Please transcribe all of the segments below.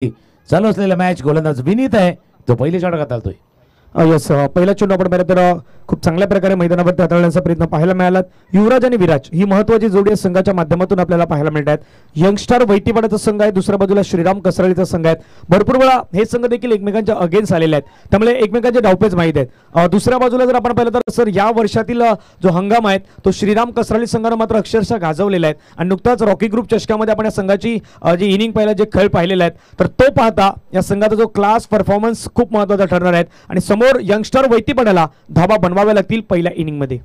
चालू असलेला मॅच गोलंदाज विनीत आहे, तो पहिली षटकात आलतोय. यस, पहिला चेंडू आपण पाहिलं तर खूप चांगल्या प्रकारे मैदानावरती हाताळण्याचा प्रयत्न पाहायला मिळाला. युवराज आणि विराज ही महत्त्वाची जोडी संघाच्या माध्यमातून आपल्याला पाहायला मिळत आहेत. यंगस्टर वैतीपाड्याचा संघ आहे, दुसऱ्या बाजूला श्रीराम कसराळीचा संघ आहे. भरपूर वेळा हे संघ देखील एकमेकांच्या अगेन्स्ट आलेले आहेत, त्यामुळे एकमेकांचे डावपेच माहीत आहेत. दुसऱ्या बाजूला जर आपण पाहिलं तर सर या वर्षातील जो हंगाम आहे तो श्रीराम कसराळी संघानं मात्र अक्षरशः गाजवलेला आहे. आणि नुकताच रॉकी ग्रुप चषकामध्ये आपण या संघाची जी इनिंग पाहिला, जे खेळ पाहिलेले आहेत, तर तो पाहता या संघाचा जो क्लास परफॉर्मन्स खूप महत्त्वाचा ठरणार आहे. आणि समोर यंगस्टर वैतीपाड्याला धाबा बनवाव्या लागतील पहिल्या इनिंग मध्ये.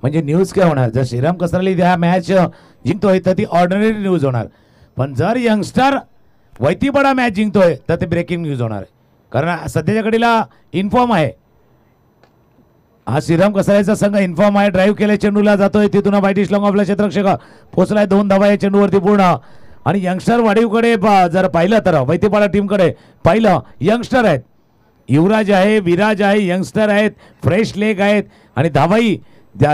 म्हणजे न्यूज काय होणार, जर श्रीराम कसराळी हा मॅच जिंकतोय तर ती ऑर्डिनरी न्यूज होणार, पण जर यंगस्टर वैतीपाडा मॅच जिंकतोय तर ते ब्रेकिंग न्यूज होणार आहे. कारण सध्याच्या घडीला इन्फॉर्म आहे, हा श्रीराम कसराळीचा संघ इन्फॉर्म आहे. ड्राईव्ह केले, चेंडूला जातोय, तिथून बायटिश लॉंग ऑफला क्षेत्ररक्षक पोहोचलाय, 2 धावा या चेंडूवरती पूर्ण. आणि यंगस्टर वाढीवकडे जर पाहिलं तर वैतीपाडा टीमकडे पाहिलं, यंगस्टर आहेत, युवराज आहे, विराज आहे, यंगस्टर आहेत, फ्रेश लेग आहेत आणि धावाही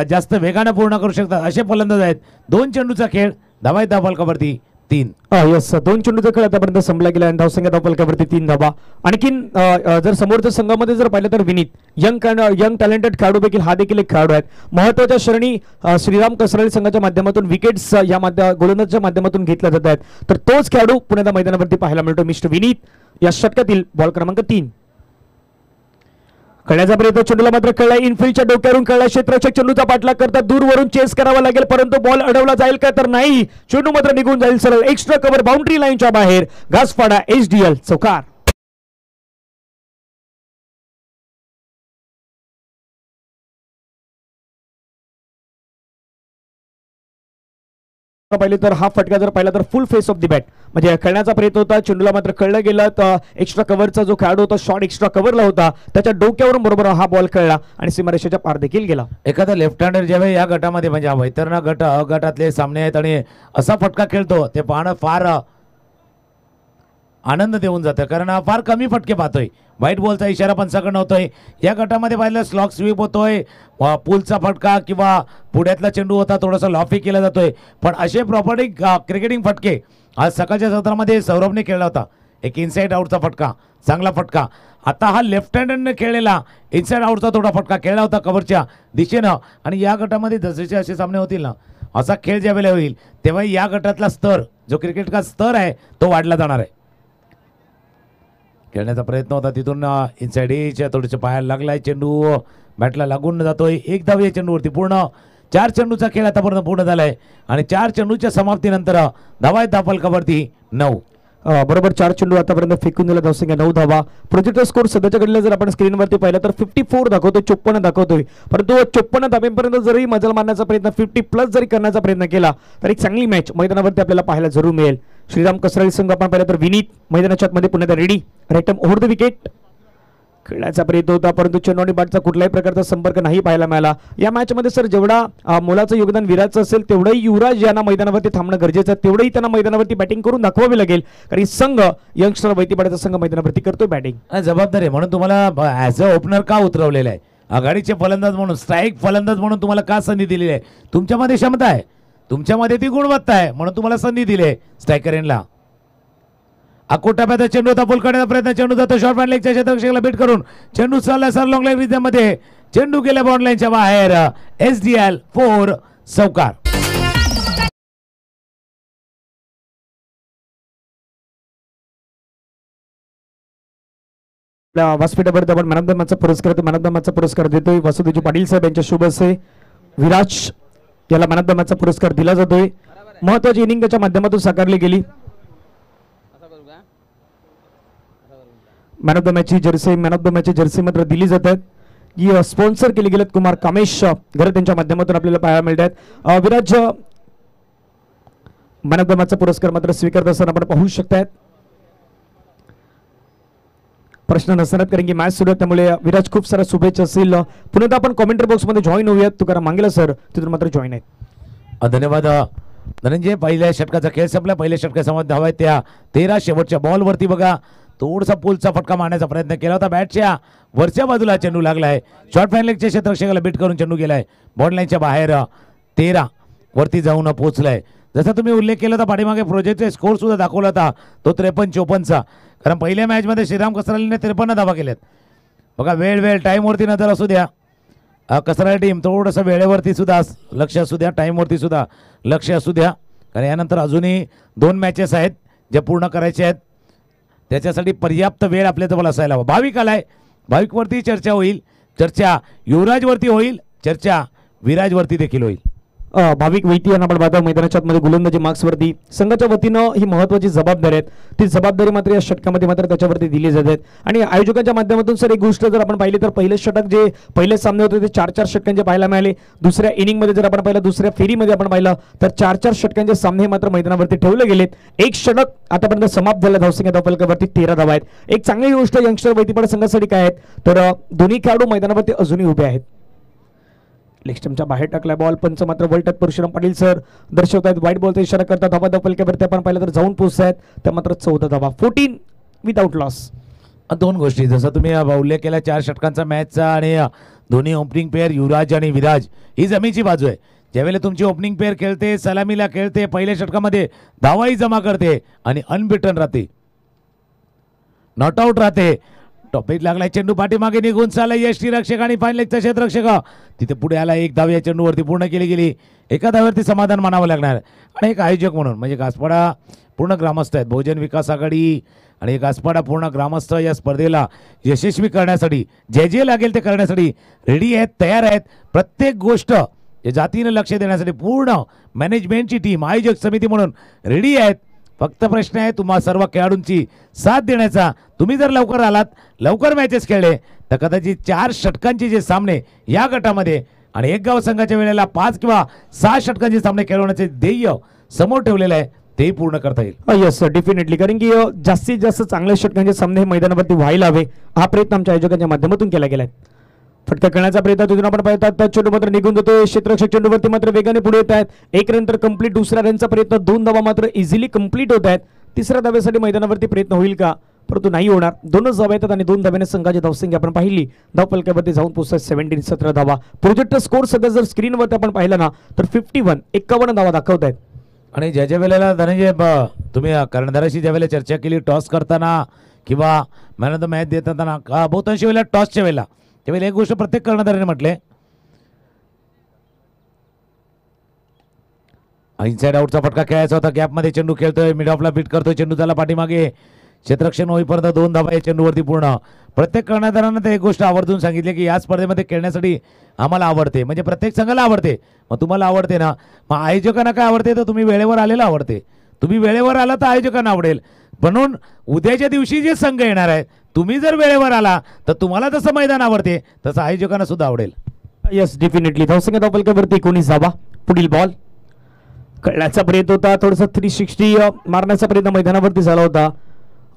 जास्त वेगाने पूर्ण करू शकतात असे फलंदाज आहेत. 2 चेंडूचा खेळ, धावा धाव फलकावरती 3. यस, 2 चेंडूचा खेळ आतापर्यंत संपला गेला आणि धावसंख्या धाव फलकावरती 3 धावा. आणखीन जर समोरच्या संघामध्ये जर पाहिलं तर विनीत यंग टॅलेंटेड खेळाडूपैकी हा देखील एक खेळाडू आहेत. महत्त्वाच्या श्रेणी श्रीराम कसराळी संघाच्या माध्यमातून विकेट्स या गोलंदाजाच्या माध्यमातून घेतल्या जात आहेत, तर तोच खेळाडू पुण्याच्या मैदानावरती पाहायला मिळतो, मिस्टर विनीत या षटकातील बॉल क्रमांक 3. खेळण्याचा प्रयत्न, चेंडूला मात्र कळला, इनफिल्डच्या डोक्यावरून कळला, क्षेत्ररक्षक चेंडूचा पाठलाग करतात, दूरवरून चेस करावा लागेल, परंतु बॉल अडवला जाईल का तर नाही, चेंडू मात्र निघून जाईल सरळ एक्स्ट्रा कव्हर बाउंड्री लाईनच्या बाहेर. घासपाडा HDL चौकार. पाहिले तर हा फटका जर पाहिला तर फुल फेस ऑफ द बॅट, म्हणजे खेळण्याचा प्रयत्न होता, चेंडूला मात्र कळलं गेलं, तर एक्स्ट्रा कव्हरचा जो खेळाडू होता शॉट एक्स्ट्रा कव्हरला होता, त्याच्या डोक्यावरून बरोबर हा बॉल खेळला आणि सीमारेषेच्या पार देखील गेला. एखादा लेफ्ट हँडर ज्यावेळी या गटामध्ये म्हणजे वैतरणा गट अ गटातले सामने आहेत आणि असा फटका खेळतो ते पाहणं फार आनंद देऊन जातं, कारण हा फार कमी फटके पाहतोय. व्हाईट बॉलचा इशारा पंचाकडनं होतोय. या गटामध्ये पाहिलं स्लॉग स्वीप होतोय, पुलचा फटका किंवा पुढ्यातला चेंडू होता थोडासा लॉफी केला जातोय, पण असे प्रॉपर्टी क्रिकेटिंग फटके आज सकाळच्या सत्रामध्ये सौरभने खेळला होता. एक इनसाइड आउटचा फटका, चांगला फटका. आता हा लेफ्ट हँडरने खेळलेला इनसाइड आउटचा थोडा फटका खेळला होता कव्हरच्या दिशेनं. आणि या गटामध्ये जसे असे सामने होतील ना, असा खेळ ज्यावेळेला होईल तेव्हा या गटातला स्तर, जो क्रिकेटचा स्तर आहे तो वाढला जाणार आहे. खेळण्याचा प्रयत्न होता, तिथून इनसाइड एजच्या थोडीच्या पायाला लागलाय, चेंडू बॅटला लागून जातोय, 1 धाव या चेंडूवरती पूर्ण. 4 चेंडूचा खेळ आतापर्यंत पूर्ण झालाय आणि 4 चेंडूच्या समाप्तीनंतर धावा धाव फलकावरती 9. बरोबर 4 चेंडू आतापर्यंत फेकून दिला, धावसंख्या 9 धावा. प्रोजेक्टर स्कोर सध्याच्या घडीला जर आपण स्क्रीनवरती पाहिलं तर 54 दाखवतोय, 54 दाखवतोय, परंतु 54 धाब्यांपर्यंत जरी मजल मारण्याचा प्रयत्न 50 प्लस जरी करण्याचा प्रयत्न केला तर एक चांगली मॅच मैदानावरती आपल्याला पाहायला जरूर मिळेल. श्रीराम कसराळी संघ आपण पाहिलं तर विनीत मैदानाच्या आतमध्ये पुण्यात ready, right over the wicket खेळण्याचा प्रयत्न होता, परंतु चेंडू आणि बॅटचा कुठल्याही प्रकारचा संपर्क नाही पाहायला मिळाला. या मॅच मध्ये सर जेवढा मोलाचं योगदान विराजचं असेल तेवढंही युवराज यांना मैदानावरती थांबणं गरजेचं आहे, तेवढंही त्यांना मैदानावरती बॅटिंग करून दाखवावी लागेल, कारण संघ यंगस्टर वैतीपाड्याचा संघ मैदानावरती करतोय बॅटिंग. जबाबदारी म्हणून तुम्हाला ॲज अ ओपनर का उतरवलेलं आहे, आघाडीचे फलंदाज म्हणून, स्ट्राईक फलंदाज म्हणून तुम्हाला का संधी दिलेली आहे. तुमच्यामध्ये क्षमता आहे, तुमच्यामध्ये ती गुणवत्ता आहे म्हणून तुम्हाला संधी दिली आहे स्ट्रायकरला. अकोटाप्याचा चेंडू होता, फुल करण्याचा प्रयत्न, चेंडू जातो शॉर्ट बॅट लेगच्या क्षेत्ररक्षकाला बीट करून, चेंडू चालला सर लॉंग लेग रिझममध्ये, चेंडू गेल्या बॉन्ड लाईनच्या बाहेर. HDL 4 चौकार. व्यासपीठावरती आपण मॅन ऑफ द मॅचचा पुरस्कार देतोय. वासुदेवजी पाटील साहेब यांच्या शुभ हस्ते विराज याला मॅन ऑफ द मॅचचा पुरस्कार दिला जातोय. महत्वाची इनिंग त्याच्या माध्यमातून साकारली गेली. मॅन ऑफ द मॅचची जर्सी मात्र दिली जातात, ही स्पॉन्सर केली गेलेत कुमार कामेश घर त्यांच्या माध्यमातून आपल्याला पाहायला मिळत आहेत. विराज मॅन ऑफ द मॅचचा पुरस्कार मात्र स्वीकारत असताना आपण पाहू शकतात. प्रश्न नसणार कारण की मॅच सुरू आहे, त्यामुळे विराज खूप साऱ्या शुभेच्छा असतील. पुन्हा आपण कॉमेंट्री बॉक्स मध्ये जॉईन होऊयात, तुकाराम मांगेला सर तिथून मात्र जॉईन आहेत. धन्यवाद धनंजय. पहिल्या षटकाचा खेळ संपला, पहिल्या षटकासमोर धावा आहेत त्या 13. शेवटच्या बॉलवरती बघा थोडासा पुलचा फटका मारण्याचा प्रयत्न केला होता, बॅटच्या वरच्या बाजूला चेंडू लागलाय, शॉर्ट फॅन लेगच्या क्षेत्ररक्षकाला बीट करून चेंडू गेलाय बॉन्ड लाईनच्या बाहेर. 13 वरती जाऊन पोहोचलाय. जसा तुम्ही उल्लेख केला होता पाठीमागे प्रोजेक्टचा स्कोर सुद्धा दाखवला होता तो 53-54चा, कारण पहिल्या मॅचमध्ये श्रीराम कसरालीने 53 धावा केल्यात. बघा वेळ टाईमवरती नजर असू द्या. कसराली टीम थोडंसं वेळेवरती सुद्धा लक्ष असू द्या, टाईमवरती सुद्धा लक्ष असू द्या, कारण यानंतर अजूनही 2 मॅचेस आहेत जे पूर्ण करायचे आहेत. त्याच्यासाठी पर्याप्त वेळ आपल्याजवळ असायला हवा. भाविक आलाय, भाविकवरती चर्चा होईल, चर्चा युवराजवरती होईल, चर्चा विराजवरती देखील होईल. भाविक वैती यांना आपण पाहतो मैदानाच्या आतमध्ये गोलंदाजी मार्क्सवरती संघाच्या वतीनं ही महत्त्वाची जबाबदारी आहे. ती जबाबदारी मात्र या षटकामध्ये मात्र त्याच्यावरती दिली जाते. आणि आयोजकांच्या माध्यमातून सर एक गोष्ट जर आपण पाहिली तर पहिले षटक जे पहिले सामने होते ते 4-4 षटकांचे पाहायला मिळाले. दुसऱ्या इनिंगमध्ये जर आपण पाहिलं, दुसऱ्या फेरीमध्ये आपण पाहिलं तर 4-4 षटकांचे सामने मात्र मैदानावरती ठेवले गेलेत. एक षटक आतापर्यंत समाप्त झालं धावसंख्या धावफलकावरती 13 धावा आहेत. एक चांगली गोष्ट यंगस्टर वैतीपाडा संघासाठी काय आहेत तर दोन्ही खेळाडू मैदानावरती अजूनही उभे आहेत. लेग स्टंपच्या बाहेर टाकलाय बॉल. पंच मात्र वर्ल्ड परशुराम पाटील सर दर्शवतात, वाईट बॉलचा इशारा करतात. धावा धावफलकावरती आपण पाहिलं तर जाऊन पोहोचतायत त्या मात्र 14 धावा, 14 विदाउट लॉस. 2 गोष्टी जसं तुम्ही उल्लेख केला 4 षटकांचा मॅचचा आणि दोन्ही ओपनिंग पेअर युवराज आणि विराज ही जमेची बाजू आहे. ज्यावेळेला तुमची ओपनिंग पेअर खेळते, सलामीला खेळते, पहिल्या षटकामध्ये धावाही जमा करते आणि अनबिटन राहते, नॉट आउट राहते. टॉपिक लागलाय, चेंडू पाठीमागे निघून चालला यष्टीरक्षक आणि फाईन लेगचा क्षेत्ररक्षक तिथे पुढे आला. एक धाव या चेंडूवरती पूर्ण केली गेली. एका धाव्यावरती समाधान मानावं लागणार. आणि एक आयोजक म्हणून म्हणजे घासपाडा पूर्ण ग्रामस्थ आहेत, बहुजन विकास आघाडी आणि घासपाडा पूर्ण ग्रामस्थ या स्पर्धेला यशस्वी करण्यासाठी जे जे लागेल ते करण्यासाठी रेडी आहेत, तयार आहेत. प्रत्येक गोष्ट या जातीनं लक्ष देण्यासाठी पूर्ण मॅनेजमेंटची टीम आयोजक समिती म्हणून रेडी आहेत. फक्त प्रश्न आहे तुम्हा सर्व खेळाडूंची साथ देण्याचा. तुम्ही जर लवकर आलात, लवकर मॅचेस खेळले तर कदाचित 4 षटकांचे जे सामने या गटामध्ये आणि एक गाव संघाच्या वेळेला 5 किंवा 6 षटकांचे सामने खेळवण्याचे ध्येय समोर ठेवलेलं आहे तेही पूर्ण करता येईल. येस डेफिनेटली, कारण की जास्तीत जास्त चांगल्या षटकांचे सामने मैदानावरती व्हायला हवे हा प्रयत्न आमच्या आयोजकांच्या माध्यमातून केला गेला आहे. फटका करण्याचा प्रयत्न तिथून आपण पाहतात, चेंडू मात्र निघून जातोय. क्षेत्ररक्षक चेंडूवरती मात्र वेगाने पुढे येत आहेत. एक रन तर कंप्लीट, दुसऱ्या रनचा प्रयत्न, 2 धावा मात्र इझिली कंप्लीट होत आहेत. तिसऱ्या धाव्यासाठी मैदानावरती प्रयत्न होईल का, परंतु नाही होणार. 2च धावा येतात आणि 2 धाव्याने संघाची धावसंख्या आपण पाहिली धावफलकावरती जाऊन पोहोचतात 17 धावा. प्रोजेक्ट स्कोर सध्या जर स्क्रीनवरती आपण पाहिला ना तर 51 धावा दाखवत आहेत. आणि ज्या वेळेला धनंजय तुम्ही कर्णधाराशी ज्या वेळेला चर्चा केली टॉस करताना किंवा मॅन ऑफ द मॅच देताना बहुतांशी वेळेला टॉसच्या वेळेला त्यावेळेला एक गोष्ट प्रत्येक कर्णधाराने म्हटले, इनसाइड आउटचा फटका खेळायचा होता. गॅपमध्ये चेंडू खेळतोय, मिड ऑफला बीट करतोय, चेंडू त्याला पाठीमागे, क्षेत्ररक्षण होईपर्यंत 2 धावा या चेंडूवरती पूर्ण. प्रत्येक कर्णधारानं तर एक गोष्ट आवर्जून सांगितली की या स्पर्धेमध्ये खेळण्यासाठी आम्हाला आवडते, म्हणजे प्रत्येक संघाला आवडते. मग तुम्हाला आवडते ना, मग आयोजकांना काय आवडते तर तुम्ही वेळेवर आलेला आवडते. तुम्ही वेळेवर आला तर आयोजकांना आवडेल. म्हणून उद्याच्या दिवशी जे संघ येणार आहे तुम्ही जर वेळेवर आला तर तुम्हाला जसं मैदान आवडते तसं आयोजकांना सुद्धा आवडेल. Yes definitely. धावसंख्या धावफलकावरती 19 धावा. पुढील बॉल कळण्याचा प्रयत्न होता, थोडंसं 360 मारण्याचा प्रयत्न मैदानावरती झाला होता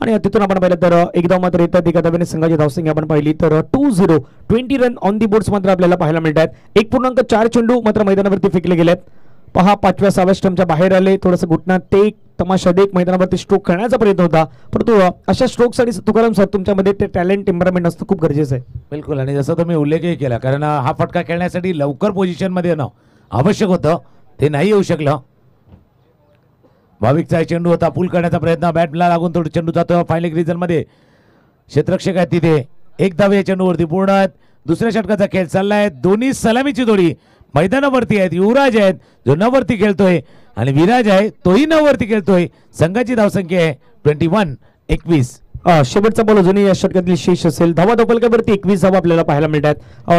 आणि तिथून आपण पाहिलं तर एक धाव मात्र येतात. एका धाव्याने संघाची धावसंख्या आपण पाहिली तर 2-0, 20 रन ऑन दी बोर्ड्स मात्र आपल्याला पाहायला मिळतात. 1.4 चेंडू मात्र मैदानावरती फेकले गेलेत. पहा 5व्या 6व्या स्टंपच्या बाहेर आले, थोडंसं घुटण्यात ते तमाशा देख मैदानावरती स्ट्रोक खेळण्याचा प्रयत्न होता, परंतु अशा स्ट्रोकसाठी तुकाराम सर तुमच्यामध्ये ते टॅलेंट टेम्परामेंट असतं खूप गरजेचं आहे. बिलकुल, आणि जसं तुम्ही उल्लेखही केला, कारण हा फटका खेळण्यासाठी लवकर पोझिशनमध्ये येणं आवश्यक होतं, ते नाही येऊ शकलं. भाविकचा चेंडू होता, पूल करण्याचा प्रयत्न, बॅटला लागून तो चेंडू जातो फायनल रिजन मध्ये. क्षेत्ररक्षक आहेत तिथे, एक धाव या चेंडूवरती पूर्ण आहेत. दुसऱ्या षटकाचा खेळ चाललाय, दोन्ही सलामीची जोडी मैदानावरती आहेत. युवराज आहेत जो 9 वरती खेळतोय आणि विराज आहे तोही 9 वरती खेळतोय. संघाची धावसंख्या आहे 21. शेवटचा बॉल अजूनही या षटकातील शेष असेल. धावा धावफलकावरती 21 धावा आपल्याला पाहायला मिळतात.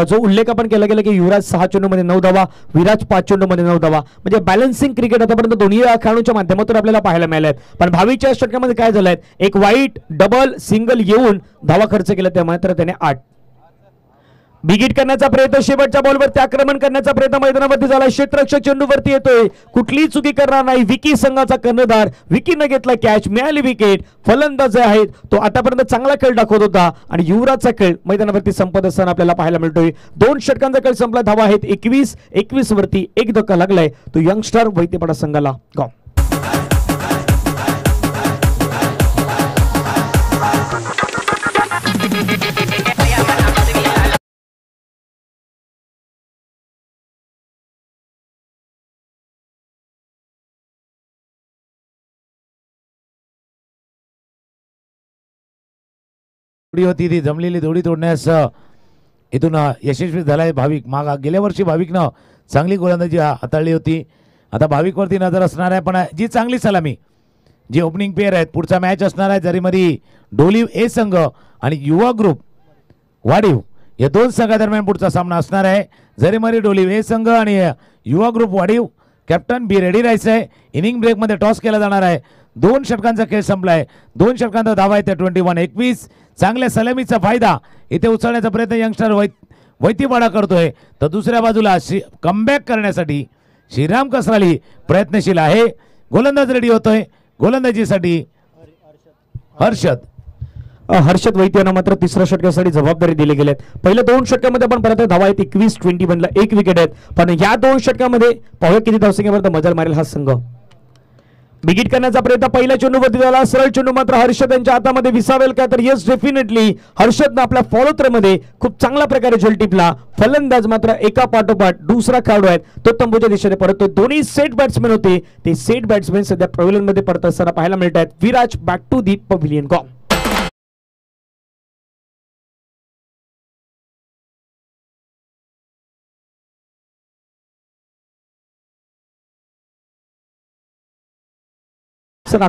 जो उल्लेख आपण केला गेला की युवराज 6 चेंडूमध्ये 9 धावा, विराज 5 चेंडूमध्ये 9 धावा, म्हणजे बॅलन्सिंग क्रिकेट आतापर्यंत दोन्ही खेळाडूंच्या माध्यमातून आपल्याला पाहायला मिळाले आहेत. पण भावीच्या षटकामध्ये काय झालंय, एक वाईट डबल सिंगल येऊन धावा खर्च केला, त्या मात्र त्याने 8. बिगिट करण्याचा प्रयत्न, शेवटच्या बॉलवरती आक्रमण करण्याचा प्रयत्न मैदानावरती झाला. क्षेत्ररक्षक चेंडूवरती येतोय, कुठलीही चुकी करणार नाही. विकी संघाचा कर्णधार, विकीनं घेतला कॅच, मिळाली विकेट. फलंदाज आहेत तो आतापर्यंत चांगला खेळ दाखवत होता आणि युवराजचा खेळ मैदानावरती संपत असताना आपल्याला पाहायला मिळतोय. 2 षटकांचा खेळ संपला, धावा आहेत 21 वरती. एक धक्का लागलाय तो यंगस्टर वैतीपाडा संघाला. गॉ जोडी होती ती जमलेली जोडी तोडण्यास इथून यशस्वी झालाय भाविक. गेल्या वर्षी भाविकनं चांगली गोलंदाजी हाताळली होती. आता भाविकवरती नजर असणार आहे, पण जी चांगली सलामी जी ओपनिंग पेअर आहेत. पुढचा मॅच असणार आहे जरीमरी डोलीव ए संघ आणि युवा ग्रुप वाडीव या दोन संघादरम्यान पुढचा सामना असणार आहे. जरीमरी डोलीव ए संघ आणि युवा ग्रुप वाडीव. कॅप्टन बी रेडी राहायचं आहे. इनिंग ब्रेकमध्ये टॉस केला जाणार आहे. 2 षटकांचा खेळ संपलाय. 2 षटकांचा धावा आहे त्या 21-21. चांगल्या सलामीचा फायदा इथे उचलण्याचा प्रयत्न यंगस्टर वैतीवाडा करतोय. तर दुसऱ्या बाजूला कमबॅक करण्यासाठी श्रीराम कसराली प्रयत्नशील आहे. गोलंदाज रेडी होतोय. गोलंदाजीसाठी हर्षद वैद्य यांना मात्र तिसऱ्या षटकासाठी जबाबदारी दिली गेली आहे. पहिल्या 2 षटकामध्ये आपण परत धावा आहेत 21-21 1 विकेट आहेत. पण या 2 षटकामध्ये पाहूया किती धावसंख्येपर्यंत मजल मारेल हा संघ. बिगिट करण्याचा प्रयत्न पहिल्या चेंडूवरती झाला. सरळ चेंडू मात्र हर्षद यांच्या हातामध्ये विसावेल का, तर येस डेफिनेटली हर्षदनं आपल्या फॉलो थ्रोमध्ये खूप चांगल्या प्रकारे झेल टिपला. फलंदाज मात्र एका पाठोपाठ दुसरा खेळाडू आहेत तो तंबूच्या दिशेने परततो. दोन्ही सेट बॅट्समॅन होते. ते सेट बॅट्समॅन सध्या पॅव्हिलियन मध्ये परत असताना पाहायला मिळत आहेत. Viraj back to the pavilion. Go. Sir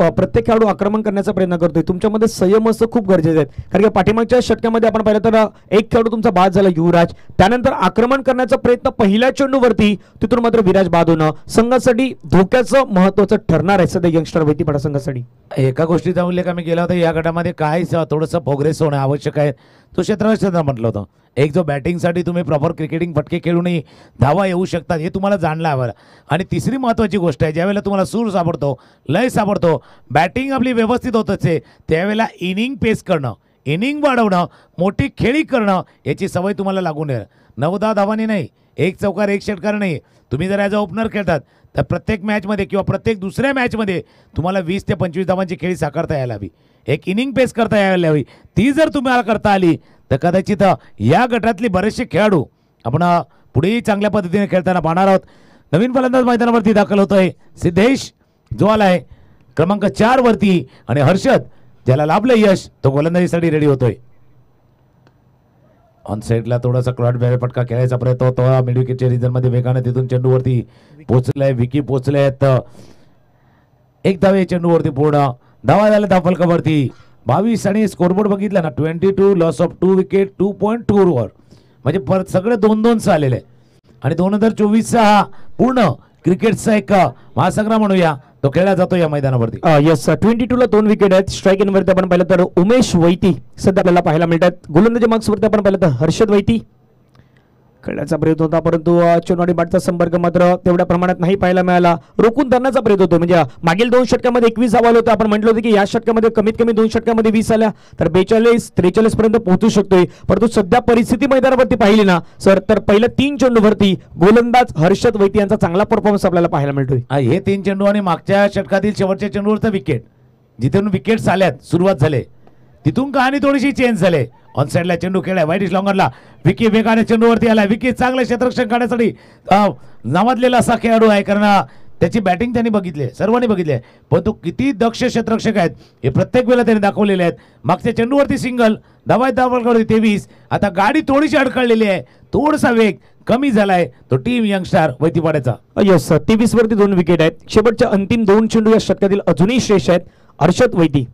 प्रत्येक खेळाडू आक्रमण करण्याचा प्रयत्न करतोय. तुमच्यामध्ये संयम असं खूप गरजेचं आहे, कारण की पाठीमागच्या षटकामध्ये आपण पाहिलं तर एक खेळाडू तुमचा बाद झाला युवराज. त्यानंतर आक्रमण करण्याचा प्रयत्न पहिल्या चेंडूवरती, तिथून मात्र विराज बाद होणं संघासाठी धोक्याचं महत्वाचं ठरणार आहे सध्या यंगस्टर वैतीपाडा संघासाठी. एका गोष्टीचा उल्लेख आम्ही केला होता, या गटामध्ये काय थोडंसं प्रोग्रेस होणं आवश्यक आहे. तो क्षेत्र म्हटलं होतं. एक जो बॅटिंगसाठी तुम्ही प्रॉपर क्रिकेटिंग फटके खेळूनही धावा येऊ शकतात हे तुम्हाला जाणलं हवं. आणि तिसरी महत्त्वाची गोष्ट आहे, ज्यावेळेला तुम्हाला सूर सापडतो, लय सापडतो, बॅटिंग आपली व्यवस्थित होत असते, त्यावेळेला इनिंग पेस करणं, इनिंग वाढवणं, मोठी खेळी करणं याची सवय तुम्हाला लागून येईल. 9-10 धावांनी नाही, 1 चौकार 1 षटकार नाही. तुम्ही जर ॲज अ ओपनर खेळतात तर प्रत्येक मॅचमध्ये किंवा प्रत्येक दुसऱ्या मॅचमध्ये तुम्हाला 20 ते 25 धावांची खेळी साकारता यायला हवी. एक इनिंग पेस करता यायला हवी. ती जर तुम्हाला करता आली तर कदाचित या गटातली बरेचसे खेळाडू आपण पुढेही चांगल्या पद्धतीने खेळताना पाहणार आहोत. नवीन फलंदाज मैदानावरती दाखल होतोय सिद्धेश, जो आलाय क्रमांक 4 वरती, आणि हर्षद ज्याला लाभलं यश तो गोलंदाजीसाठी रेडी होतोय. ऑन साईडला थोडासा क्रॉट बॅट पटका खेळायचा प्रयत्न होतो. मिड विकेटच्या रिजनमध्ये वेगाने तिथून चेंडूवरती पोहोचलाय. विकी पोहोचलेत. 1 धावे चेंडूवरती पूर्ण. धावा झाल्या धावफलकावरती 22 आणि स्कोरबोर्ड बघितला ना 22 लॉस ऑफ 2 विकेट 2.2 ओव्हर, म्हणजे परत सगळे 2-2 आलेले. आणि 2024चा हा पूर्ण क्रिकेटचा एक महासंग्राम म्हणूया तो खेळला जातो या मैदानावरती. येस, 22 ला 2 विकेट आहेत. स्ट्राईक वरती आपण पाहिलं तर उमेश वैती सध्या आपल्याला पाहायला मिळतात. गोलंदाजी मार्क्स वरती आपण पाहिलं तर हर्षद वैती खेळण्याचा प्रयत्न होता, परंतु चोनवाडी बॅटचा संपर्क मात्र तेवढ्या प्रमाणात नाही पाहायला मिळाला. रोखून धरण्याचा प्रयत्न होतो, म्हणजे मागील 2 षटकामध्ये 21 धावा होता. आपण म्हटलं होतं की या षटकामध्ये कमीत कमी 2 षटकामध्ये 20 आल्या तर 42-43 पर्यंत पोहोचू शकतोय. परंतु सध्या परिस्थिती मैदानावरती पाहिली ना सर, तर पहिल्या 3 चेंडूवरती गोलंदाज हर्षद वैती यांचा चांगला परफॉर्मन्स आपल्याला पाहायला मिळतोय. हे 3 चेंडू आणि मागच्या षटकातील शेवटच्या चेंडूवरचा विकेट, जिथून विकेट्स आल्यात सुरुवात झाले तिथून कहाणी थोडीशी चेंज झाले. ऑन साईडला चेंडू खेळाय वाईट लॉंगरला. विकी वेगाने चेंडूवरती आला. विकी चांगलं क्षेत्ररक्षण काढण्यासाठी नावाजलेला असा खेळाडू आहे, कारण त्याची बॅटिंग त्यांनी बघितली, सर्वांनी बघितली आहे. पण तो किती दक्ष क्षेत्ररक्षक आहेत हे प्रत्येक वेळेला त्यांनी दाखवलेले आहेत. मागच्या चेंडूवरती सिंगल, धावफलकावरती 23. आता गाडी थोडीशी अडकळलेली आहे, थोडासा वेग कमी झालाय तो टीम यंगस्टार वैतीपाड्याचा. यस, 23 वरती 2 विकेट आहेत. शेवटच्या अंतिम 2 चेंडू या षटकातील अजूनही श्रेष्ठ आहेत. हर्षद वैती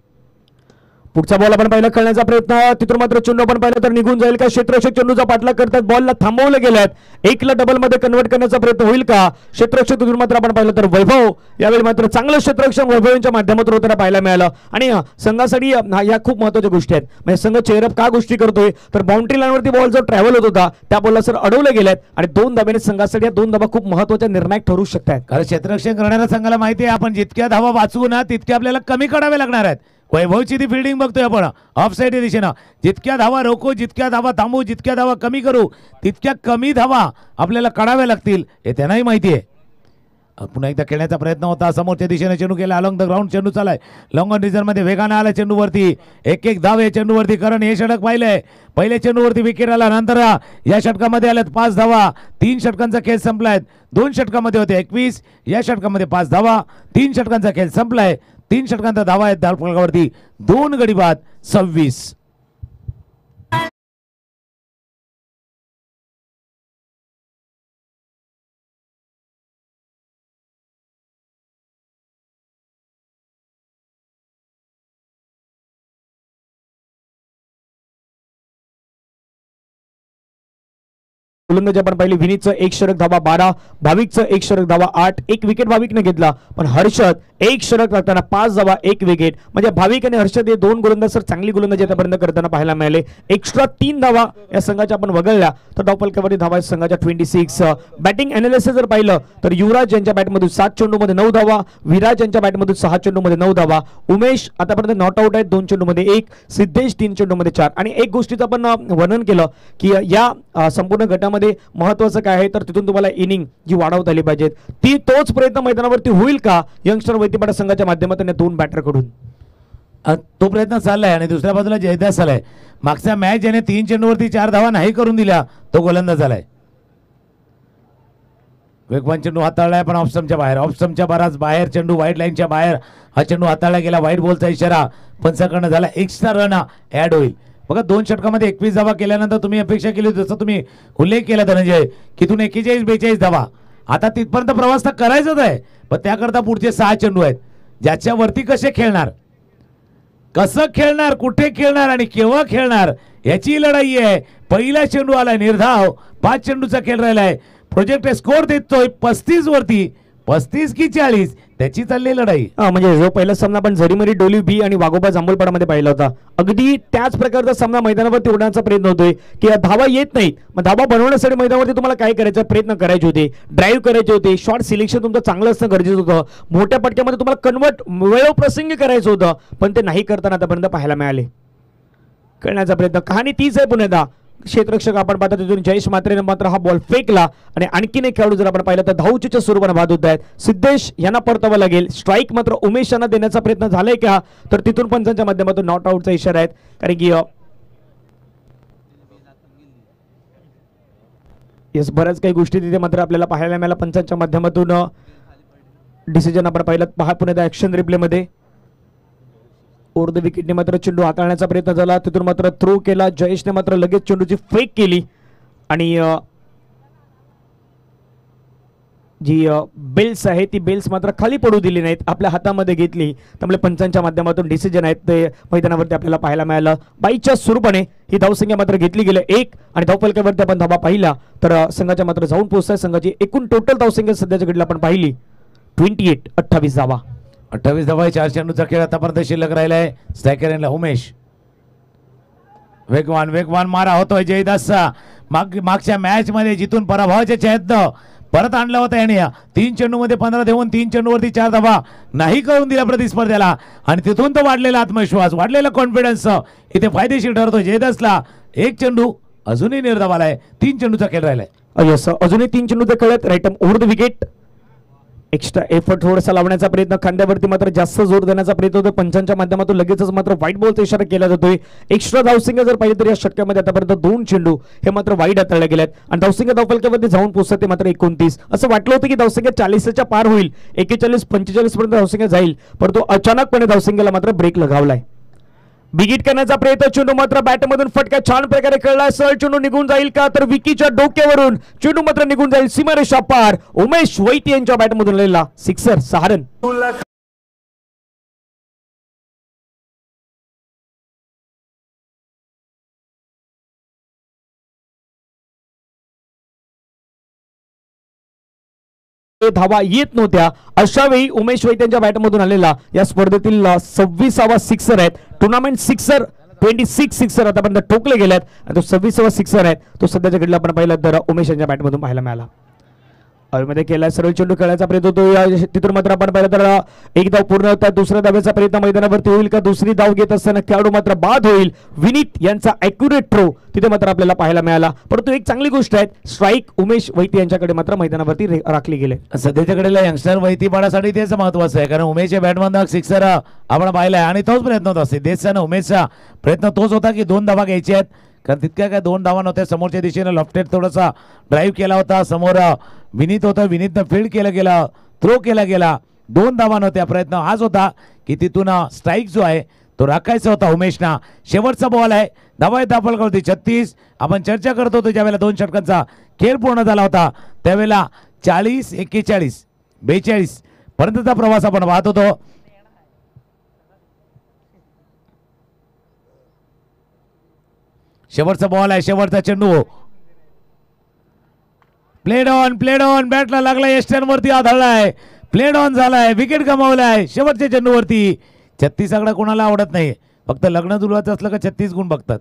पुढचा बॉल आपण पाहिला खेळण्याचा प्रयत्न, तिथून मात्र चेंडू आपण पाहिलं तर निघून जाईल का. क्षेत्ररक्षक चेंडूचा पाठलाग करतात, बॉलला थांबवलं गेल्यात. 1 ला डबल मध्ये कन्वर्ट करण्याचा प्रयत्न होईल का. क्षेत्ररक्षक तिथून मात्र आपण पाहिलं तर वैभव, यावेळी मात्र चांगलं क्षेत्ररक्षण वैभवांच्या माध्यमातून होताना पाहायला मिळालं. आणि संघासाठी या खूप महत्त्वाच्या गोष्टी आहेत. म्हणजे संघ चेअरअप का गोष्टी करतोय तर बाउंड्री लाईनवरती बॉल जो ट्रॅव्हल होत होता त्या बॉलला सर अडवले गेल्यात, आणि 2 धाब्याने संघासाठी या 2 धाबा खूप महत्त्वाच्या निर्णायक ठरू शकतात. कारण क्षेत्ररक्षण करणाऱ्या संघाला माहिती आहे आपण जितक्या धावा वाचवू ना तितक्या आपल्याला कमी काढावे लागणार आहेत. वैभवची ती फिल्डिंग बघतोय आपण ऑफ साईड दिशेनं. जितक्या धावा रोखू, जितक्या धावा थांबू, जितक्या धावा कमी करू, तितक्या कमी धावा आपल्याला काढाव्या लागतील हे त्यांनाही माहिती आहे. पुन्हा एकदा खेळण्याचा प्रयत्न होता. समोरच्या दिशेने चेंडू केला, अलॉंग द ग्राउंड चेंडू चालाय. लॉंग ऑन रिझनमध्ये वेगाने आला चेंडूवरती. 1-1 धाव या चेंडूवरती, कारण हे षटक पाहिलंय. पहिल्या चेंडूवरती विकेट आला, नंतर या षटकामध्ये आल्यात 5 धावा. 3 षटकांचा खेळ संपलाय. 2 षटकामध्ये होते 21, या षटकामध्ये 5 धावा. 3 षटकांचा खेळ संपलाय. 3 षटकांचा धावा आहेत धावफलकावरती. 2 गडी बाद 26. गोलंदाजी आपण पाहिली. विनीतचं 1 षटक धावा 12, भाविकचं 1 षटक धावा 8, 1 विकेट भाविकने घेतला. पण हर्षद 1 षटक लागताना 5 धावा 1 विकेट. म्हणजे भाविक आणि हर्षद हे 2 गोलंदाज सर चांगली गोलंदाजी आतापर्यंत करताना पाहायला मिळाले. एक्स्ट्रा 3 धावा या संघाच्या आपण वगळल्या तर धावफलकावरती धावा संघाच्या 26. बॅटिंग अनालिसिस जर पाहिलं तर युवराज यांच्या बॅटमधून 7 चेंडूमध्ये 9 धावा, विराज यांच्या बॅटमधून 6 चेंडूमध्ये 9 धावा, उमेश आतापर्यंत नॉट आउट आहेत 2 चेंडूमध्ये 1, सिद्धेश 3 चेंडूमध्ये 4. आणि एक गोष्टीचं आपण वर्णन केलं की या संपूर्ण गटामध्ये महत्वाचं काय आहे तर तिथून तुम्हाला इनिंग जी वाढवता आली पाहिजेत ती तोच प्रयत्न मैदानावरती होईल का यंगस्टर वैतीपाडा संघाच्या माध्यमातून 2 बॅटर कडून तो प्रयत्न चाललाय. आणि दुसऱ्या बाजूला जयदास आलाय. मागच्या मॅच ज्याने 3 चेंडूवरती 4 धावा नाही करून दिल्या तो गोलंदाज झालाय. वेगवान चेंडू हाताळलाय पण ऑफस्टमच्या बाहेर, ऑफस्टमच्या बराच बाहेर चेंडू व्हाईट लाईनच्या बाहेर हा चेंडू हाताळला गेला. व्हाईट बॉलचा इशारा पंचाकडनं झाला. एक्स्ट्रा रन ऍड होईल. बघा 2 षटकामध्ये 21 धावा केल्यानंतर तुम्ही अपेक्षा केली होती, जसं तुम्ही उल्लेख केला धनंजय की तुम्ही 41-42 धावा आता तिथपर्यंत प्रवास तर करायचाच आहे. पण त्याकरता पुढचे 6 चेंडू आहेत ज्याच्यावरती कसे खेळणार, कसं खेळणार, कुठे खेळणार आणि केव्हा खेळणार याची लढाई आहे. पहिला चेंडू आलाय निर्धाव, 5 चेंडूचा खेळ राहिलाय. प्रोजेक्ट स्कोर देतोय 35 वरती, 35 की 40 त्याची चालली लढाई. म्हणजे जो पहिला सामना आपण झरीमरी डोली बी आणि वाघोबा जांभूळपाडामध्ये पाहिला होता अगदी त्याच प्रकारचा सामना मैदानावरती उडण्याचा प्रयत्न होतोय की धावा येत नाहीत. मग धावा बनवण्यासाठी मैदानावरती तुम्हाला काय करायचं, प्रयत्न करायचे होते, ड्राईव्ह करायचे होते, शॉर्ट सिलेक्शन तुमचं चांगलं असणं गरजेचं होतं, मोठ्या पटक्यामध्ये तुम्हाला कन्वर्ट वेळोप्रसंगी करायचं होतं पण ते नाही करताना आतापर्यंत पाहायला मिळाले. करण्याचा प्रयत्न कहाणी तीच आहे पुन्हा. क्षेत्ररक्षक आपण पाहता तिथून जयेश मात्रेने मात्र हा बॉल फेकला आणि आणखीन एक खेळाडू जर आपण पाहिलं तर धावचीच्या स्वरूपाने बाद होत आहेत. सिद्धेश यांना परतावा लागेल. स्ट्राईक मात्र उमेश यांना देण्याचा प्रयत्न झालाय का तर तिथून पंचांच्या माध्यमातून नॉट आउटचा इशारा आहे. कारण की येस बऱ्याच काही गोष्टी तिथे मात्र आपल्याला पाहायला मिळाल्या पंचांच्या माध्यमातून. डिसिजन आपण पाहिलं पहा पुन्हा ऍक्शन रिप्ले मध्ये ओव्हर द विकेटने मात्र चेंडू हाताळण्याचा प्रयत्न झाला, तिथून मात्र थ्रो केला. जयेशने मात्र लगेच चेंडूची फेक केली आणि जी बेल्स आहे ती बेल्स मात्र खाली पडू दिली नाहीत, आपल्या हातामध्ये घेतली. त्यामुळे पंचांच्या माध्यमातून डिसिजन आहेत ते मैदानावरती आपल्याला पाहायला मिळालं. बाईच्या स्वरूपाने ही धावसंख्या मात्र घेतली गेली 1 आणि धावफलकावरती आपण धावा पाहिला तर संघाच्या मात्र जाऊन पोहोचताय. संघाची एकूण टोटल धावसंख्या सध्याच्या घडीला आपण पाहिली 28 धावा. 28 धावा 4 चेंडूचा खेळ आतापर्यंत शिल्लक राहिलाय. स्ट्रायकर यांना उमेश वेगवान मारा होतोय जयदासचा. मागच्या मॅच मध्ये जिथून पराभवाच्या चेहऱ्यात परत आणला होता याने. 3 चेंडूमध्ये 15 देऊन 3 चेंडूवरती 4 धावा नाही करून दिला प्रतिस्पर्ध्याला आणि तिथून तो वाढलेला आत्मविश्वास, वाढलेला कॉन्फिडन्स इथे फायदेशीर ठरतो जयदासला. 1 चेंडू अजूनही निर्धाव आलाय. 3 चेंडूचा खेळ राहिलाय. अजूनही 3 चेंडूचा खेळत right over the wicket. Extra effort थोडासा लावण्याचा प्रयत्न, खांद्यावरती मात्र जास्त जोर देण्याचा प्रयत्न होतो. पंचांच्या माध्यमातून लगेचच मात्र व्हाईट बॉलचा इशारा केला जातोय. एक्स्ट्रा धावसंख्या जर पाहिजे तर या षटकामध्ये आतापर्यंत 2 चेंडू हे मात्र वाईट हाताळले गेलेत आणि धावसंख्या धावफलकामध्ये जाऊन पोहोचतात ते मात्र 29. असं वाटलं होतं की धावसंख्या 40च्या पार होईल, 41-45 पर्यंत धावसंख्या जाईल, परंतु अचानकपणे धावसंख्येला मात्र ब्रेक लगावलाय. बिगिट करण्याचा प्रयत्न, चेंडू मात्र बॅटमधून फटका छान प्रकारे खेळला. सरळ चेंडू निघून जाईल का तर विकीच्या डोक्यावरून चेंडू मात्र निघून जाईल सीमारेषा पार. उमेश वैती यांच्या बॅटमधून आलेला सिक्सर 6 रन. धावा येत नव्हत्या अशा वेळी उमेश वैद्य यांच्या बॅटमधून आलेला या स्पर्धेतील 26वा सिक्सर आहेत. टुर्नामेंट सिक्सर 26 सिक्सर आतापर्यंत ठोकले गेलेत आणि तो 26वा सिक्सर आहे तो सध्याच्या घडीला आपण पाहिला तर उमेश यांच्या बॅटमधून पाहायला मिळाला. मध्ये केला सरळ चेंडू खेळायचा प्रयत्न होतो. तिथून मात्र आपण पाहिलं तर एक धाव पूर्ण होता. दुसऱ्या धावेचा प्रयत्न मैदानावरती होईल का, दुसरी धाव घेत असताना खेळाडू मात्र बाद होईल. विनीत यांचा ॲक्युरेट थ्रो तिथे मात्र आपल्याला पाहायला मिळाला. परंतु एक चांगली गोष्ट आहे स्ट्राईक उमेश वैती यांच्याकडे मात्र मैदानावरती राखली गेले. सध्याच्या कडेला यंगस्टर वैतीपाडासाठी तेच महत्वाचं आहे कारण उमेशच्या बॅटमधून सिक्सर आपण पाहिलाय आणि तोच प्रयत्न होता सिद्धेशचा उमेशचा प्रयत्न तोच होता की 2 धावा घ्यायच्या आहेत कारण तितक्या काय 2 धावा नव्हत्या. समोरच्या दिशेने लेफ्टेड थोडासा ड्राईव्ह केला होता. समोर विनीत होता, विनीतनं फील्ड केला गेला, थ्रो केला गेला. 2 धावा नव्हत्या. प्रयत्न हाच होता की तिथून स्ट्राईक जो आहे तो राखायचा होता उमेशना. शेवटचा बॉल आहे. धावा दाखल करते 36. आपण चर्चा करत होतो ज्यावेळेला 2 षटकांचा खेळ पूर्ण झाला होता त्यावेळेला 40, 41, 42 पर्यंतचा प्रवास आपण पाहत होतो. शेवटचा बॉल आहे, शेवटचा चेंडू प्लेड ऑन बॅटला लागला यष्ट्यांवरती आदळलाय, प्लेड ऑन झालाय, विकेट गमावलाय शेवटच्या चेंडूवरती. 36 आकडा कोणाला आवडत नाही, फक्त लग्न जुळवायचं असलं का 36 गुण बघतात.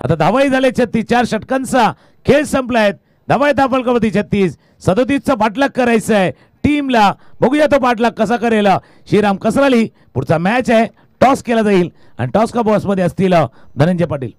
आता धावाही झाले 36, 4 षटकांचा खेळ संपलाय. धावा फलकावरती 36, 37चा पाठलाग करायचा आहे टीमला. बघूया तो पाठलाग कसा करेल श्रीराम कसराली. पुढचा मॅच आहे, टॉस केला जाईल आणि टॉस का बॉक्स मध्ये असतील धनंजय पाटील.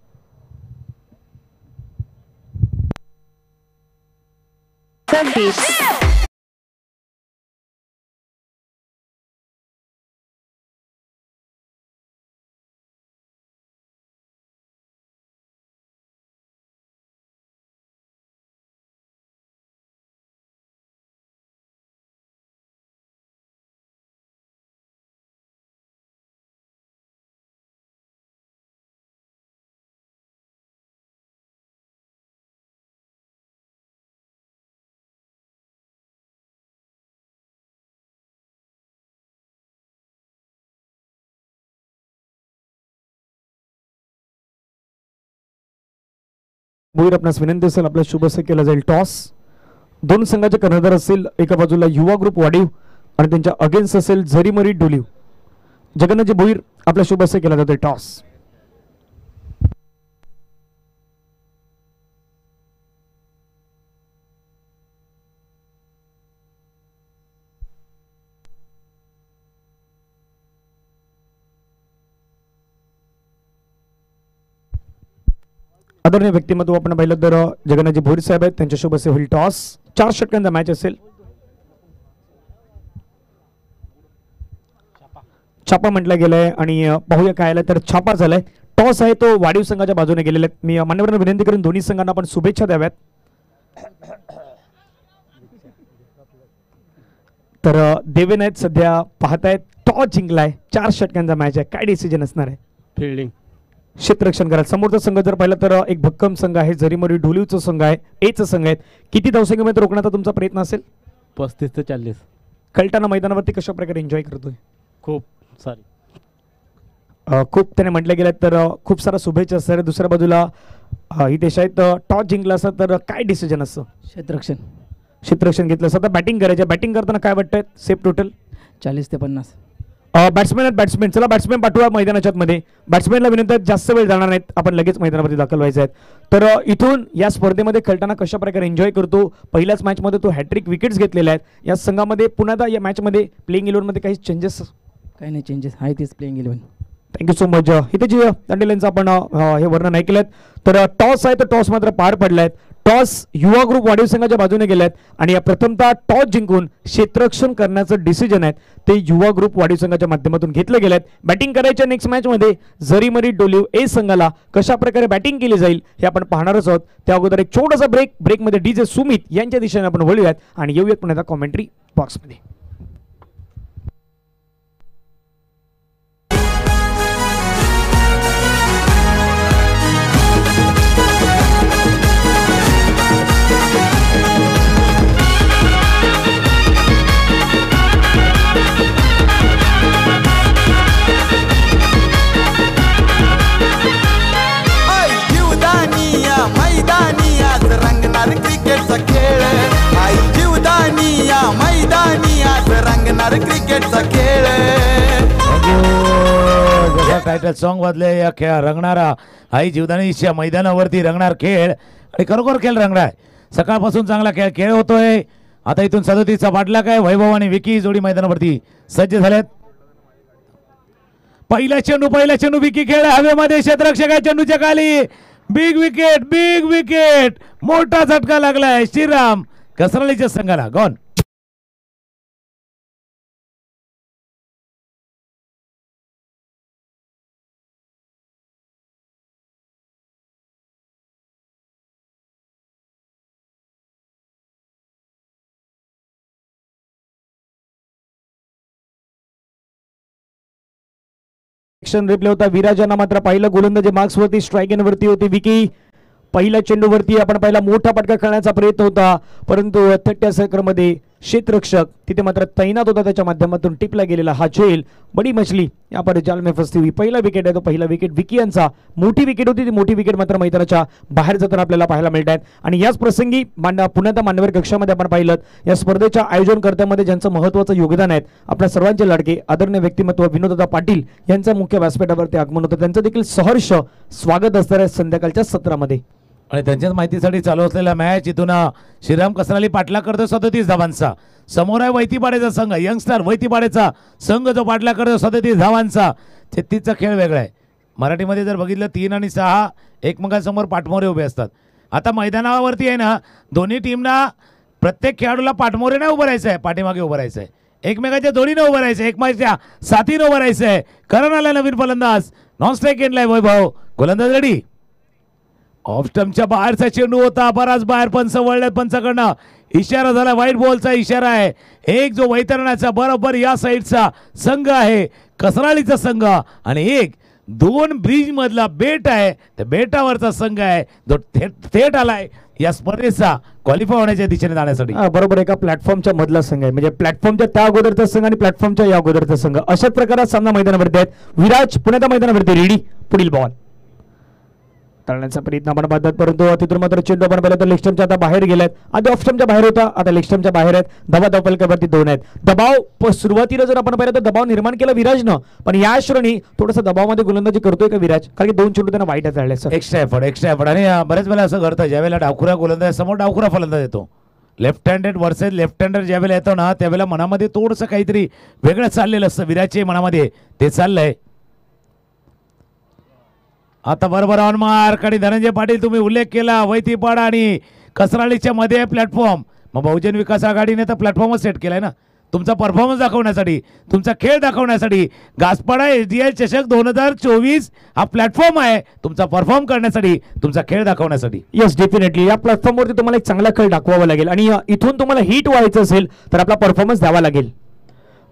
भोईर आपणास विनंती असेल आपल्या शुभ असे केला जाईल टॉस. दोन संघाचे कर्णधार असेल, एका बाजूला युवा ग्रुप वाडीव आणि त्यांच्या अगेन्स्ट असेल झरीमरी डोलीव. जगन्नाथजी भोईर आपल्या शुभ असे केला जातोय टॉस. आदरणीय व्यक्तिमत्व आपण पाहिलं तर जगन्नाथजी भोईर साहेब आहेत, त्यांच्या शुभ असे होईल टॉस. 4 षटकांचा मॅच असेल. छापा म्हटलं गेलाय आणि पाहूया काय आलं तर छापा झालाय. टॉस आहे तो वाडीव संघाच्या बाजूने गेलेला आहे. मी मान्यवरांना विनंती करून दोन्ही संघांना आपण शुभेच्छा द्याव्यात. तर देवेन आहेत सध्या पाहतायत, टॉस जिंकलाय. 4 षटकांचा मॅच आहे. काय डिसिजन असणार आहे? फिल्डिंग, क्षेत्ररक्षण करा. समोरचा संघ जर पाहिला तर एक भक्कम संघ आहे, झरीमरी ढोलीवचा संघ आहे, एचा संघ आहे. किती धावसंख्येमध्ये रोखण्याचा तुमचा प्रयत्न असेल? 35 ते 40. कल्टाना मैदानावरती कशा प्रकारे एन्जॉय करतोय? खूप सारी. खूप त्याने म्हटलं गेलं तर खूप सारा शुभेच्छा असतात. दुसऱ्या बाजूला ही देश आहेत, टॉस जिंकला असं तर काय डिसिजन असतं? क्षेत्ररक्षण. क्षेत्ररक्षण घेतलं असं तर बॅटिंग करायचं. बॅटिंग करताना काय वाटतंय सेफ टोटल? 40 ते 50. बॅट्समॅन आहेत, बॅट्समॅन चला बॅट्समॅन पाठवा मैदानाच्या मध्ये. बॅट्समॅनला विनंती आहे, जास्त वेळ जाणार नाहीत, आपण लगेच मैदानामध्ये दाखल व्हायचं आहे. तर इथून या स्पर्धेमध्ये खेळताना कशा प्रकारे एन्जॉय करतो? पहिल्याच मॅचमध्ये तो हॅट्रिक विकेट्स घेतलेल्या आहेत. या संघामध्ये पुन्हा या मॅचमध्ये प्लेइंग 11मध्ये काही चेंजेस? काही नाही चेंजेस आहे, तेच प्लेइंग 11. Thank you so much. इथे जी दंडेलांचं आपण हे वर्णन ऐकलं. तर टॉस आहे तर टॉस मात्र पार पडलाय. टॉस युवा ग्रुप वाडीव संघाच्या बाजूने गेल्यात आणि या प्रथमतः टॉस जिंकून क्षेत्ररक्षण करण्याचं डिसिजन आहे ते युवा ग्रुप वाडीव संघाच्या माध्यमातून घेतले गेलेत. बॅटिंग करायच्या नेक्स्ट मॅचमध्ये झरीमरी डोलीव ए संघाला कशा प्रकारे बॅटिंग केली जाईल हे आपण पाहणारच आहोत. त्या अगोदर एक छोटासा ब्रेकमध्ये डीजे सुमित यांच्या दिशेने आपण वळूयात आणि येऊयात पुन्हा कॉमेंट्री बॉक्समध्ये. क्रिकेटचा खेळ आई जीवदानी या मैदानी आज रंगणार क्रिकेटचा खेळ. जसा टायटल सॉन्ग वाजले या खेळ रंगणारा आई जीवदानीच्या मैदानावरती रंगणार खेळ आणि खरोखर खेळ रंगणार. सकाळपासून चांगला खेळ होतोय. आता इथून 37चा पाठलाग आहे. वैभव आणि विकी जोडी मैदानावरती सज्ज झालेत. पहिला चेंडू विकी खेळ हवेमध्ये, क्षेत्ररक्षक आहे चेंडूच्या खाली. बिग विकेट मोठा झटका लागलाय श्रीराम कसरालीच्या संघाला. गॉन. रिप्ले होता. विराजांना मात्र पाहिलं गोलंदाजी मार्क्स वरती, स्ट्राईक एन वरती होती. विकी पहिल्या चेंडूवरती आपण पहिला मोठा फटका खेळण्याचा प्रयत्न होता, परंतु 30 सेकंडमध्ये क्षेत्ररक्षक तिथे मात्र तैनात होता, त्याच्या माध्यमातून टिपला गेलेला हा झेल बडी मछली या पर जाल में फसती हुई पहिला विकेट आहे तो पहिला विकेट विकी यांचा. मोठी विकेट होती ती मोठी विकेट मात्र मैदानाच्या बाहेर जाताना आपल्याला पाहायला मिळत आहेत. आणि याच प्रसंगी पुण्याच्या मान्यवर कक्षामध्ये आपण पाहिलं या स्पर्धेच्या आयोजनकर्त्यांमध्ये ज्यांचं महत्त्वाचं योगदान आहे आपल्या सर्वांचे लाडके आदरणीय व्यक्तिमत्व विनोददा पाटील यांचं मुख्य व्यासपीठावरती आगमन होतं. त्यांचं देखील सहर्ष स्वागत असणार आहे संध्याकाळच्या सत्रामध्ये. आणि त्यांच्याच माहितीसाठी चालू असलेला मॅच इथून श्रीराम कसराली पाठलाग करतो 37 धावांचा. समोर आहे वैतीपाड्याचा संघ, यंगस्टर वैतीपाड्याचा संघ जो पाठलाग करतो 37 धावांचा. 36चा खेळ वेगळा आहे. मराठीमध्ये जर बघितलं 3 आणि 6 एकमेकांसमोर पाठमोरे उभे असतात. आता मैदानावरती आहे ना दोन्ही टीमना प्रत्येक खेळाडूला पाठमोरे नाही उभं राहायचं आहे, पाठीमागे उभं राहायचं आहे. एकमेकाच्या जोडीने उभं राहायचं आहे, एकमेकाच्या साथीने उभं राहायचं आहे. करण आला नवीन फलंदाज, नॉन स्ट्राईक एंडला वैभव, गोलंदाज रेडी. ऑफ स्टंपच्या बाहेरचा चेंडू होता, बराच बाहेर पंच वळल्यात, पंचाकडनं इशारा झाला, व्हाईट बॉलचा इशारा आहे. एक जो वैतरणाचा बरोबर या साईडचा संघ आहे कसराळीचा संघ आणि एक 2 ब्रिज मधला बेट आहे त्या बेटावरचा संघ आहे जो थेट आलाय या स्पर्धेचा क्वालिफाय होण्याच्या दिशेने जाण्यासाठी. बरोबर एका प्लॅटफॉर्मच्या मधला संघ आहे, म्हणजे प्लॅटफॉर्मच्या त्या अगोदरचा संघ आणि प्लॅटफॉर्मच्या या अगोदरचा संघ अशाच प्रकारात सामना मैदानावरती आहेत. विराज पुण्याच्या मैदानावरती रेडी. पुढील बॉल तळण्याचा प्रयत्न आपण पाहतात, परंतु तिथून मात्र चेंडू आपण पाहिलं तर लेग स्टंपच्या आता बाहेर गेलात. आधी ऑफ स्टंपच्या बाहेर होता, आता लेग स्टंपच्या बाहेर आहेत. दबाव फलकावरती 2 आहेत. दबाव सुरुवातीला जर आपण पाहिलं तर दबाव निर्माण केला विराजनं, पण या श्रेणी थोडंसं दबावामध्ये गोलंदाजी करतोय का विराज, कारण की 2 चेंडू त्यांना वाईट झाले. एक्स्ट्रा एफर्ट आणि बरेच वेळा असं घडतं ज्यावेळेला डावखुरा गोलंदाज समोर डावखुरा फलंदाज येतो, लेफ्ट हँडेड वर्सेस लेफ्ट हँडर ज्यावेळेला येतो ना त्यावेळेला मनामध्ये थोडंसं काहीतरी वेगळं चाललेलं असतं. विराजच्या मनामध्ये ते चाललंय. आता बरोबर ऑन मार्क आणि धनंजय पाटील तुम्ही उल्लेख केला वैतीपाडा आणि कसराळीच्या मध्ये प्लॅटफॉर्म. मग बहुजन विकास आघाडीने तर प्लॅटफॉर्मच सेट केलाय ना तुमचा परफॉर्मन्स दाखवण्यासाठी, तुमचा खेळ दाखवण्यासाठी. घासपाडा SDI चषक 2024 हा प्लॅटफॉर्म आहे तुमचा परफॉर्म करण्यासाठी, तुमचा खेळ दाखवण्यासाठी. येस डेफिनेटली या प्लॅटफॉर्मवरती तुम्हाला एक चांगला खेळ दाखवावा लागेल आणि इथून तुम्हाला हिट व्हायचं असेल तर आपला परफॉर्मन्स द्यावा लागेल.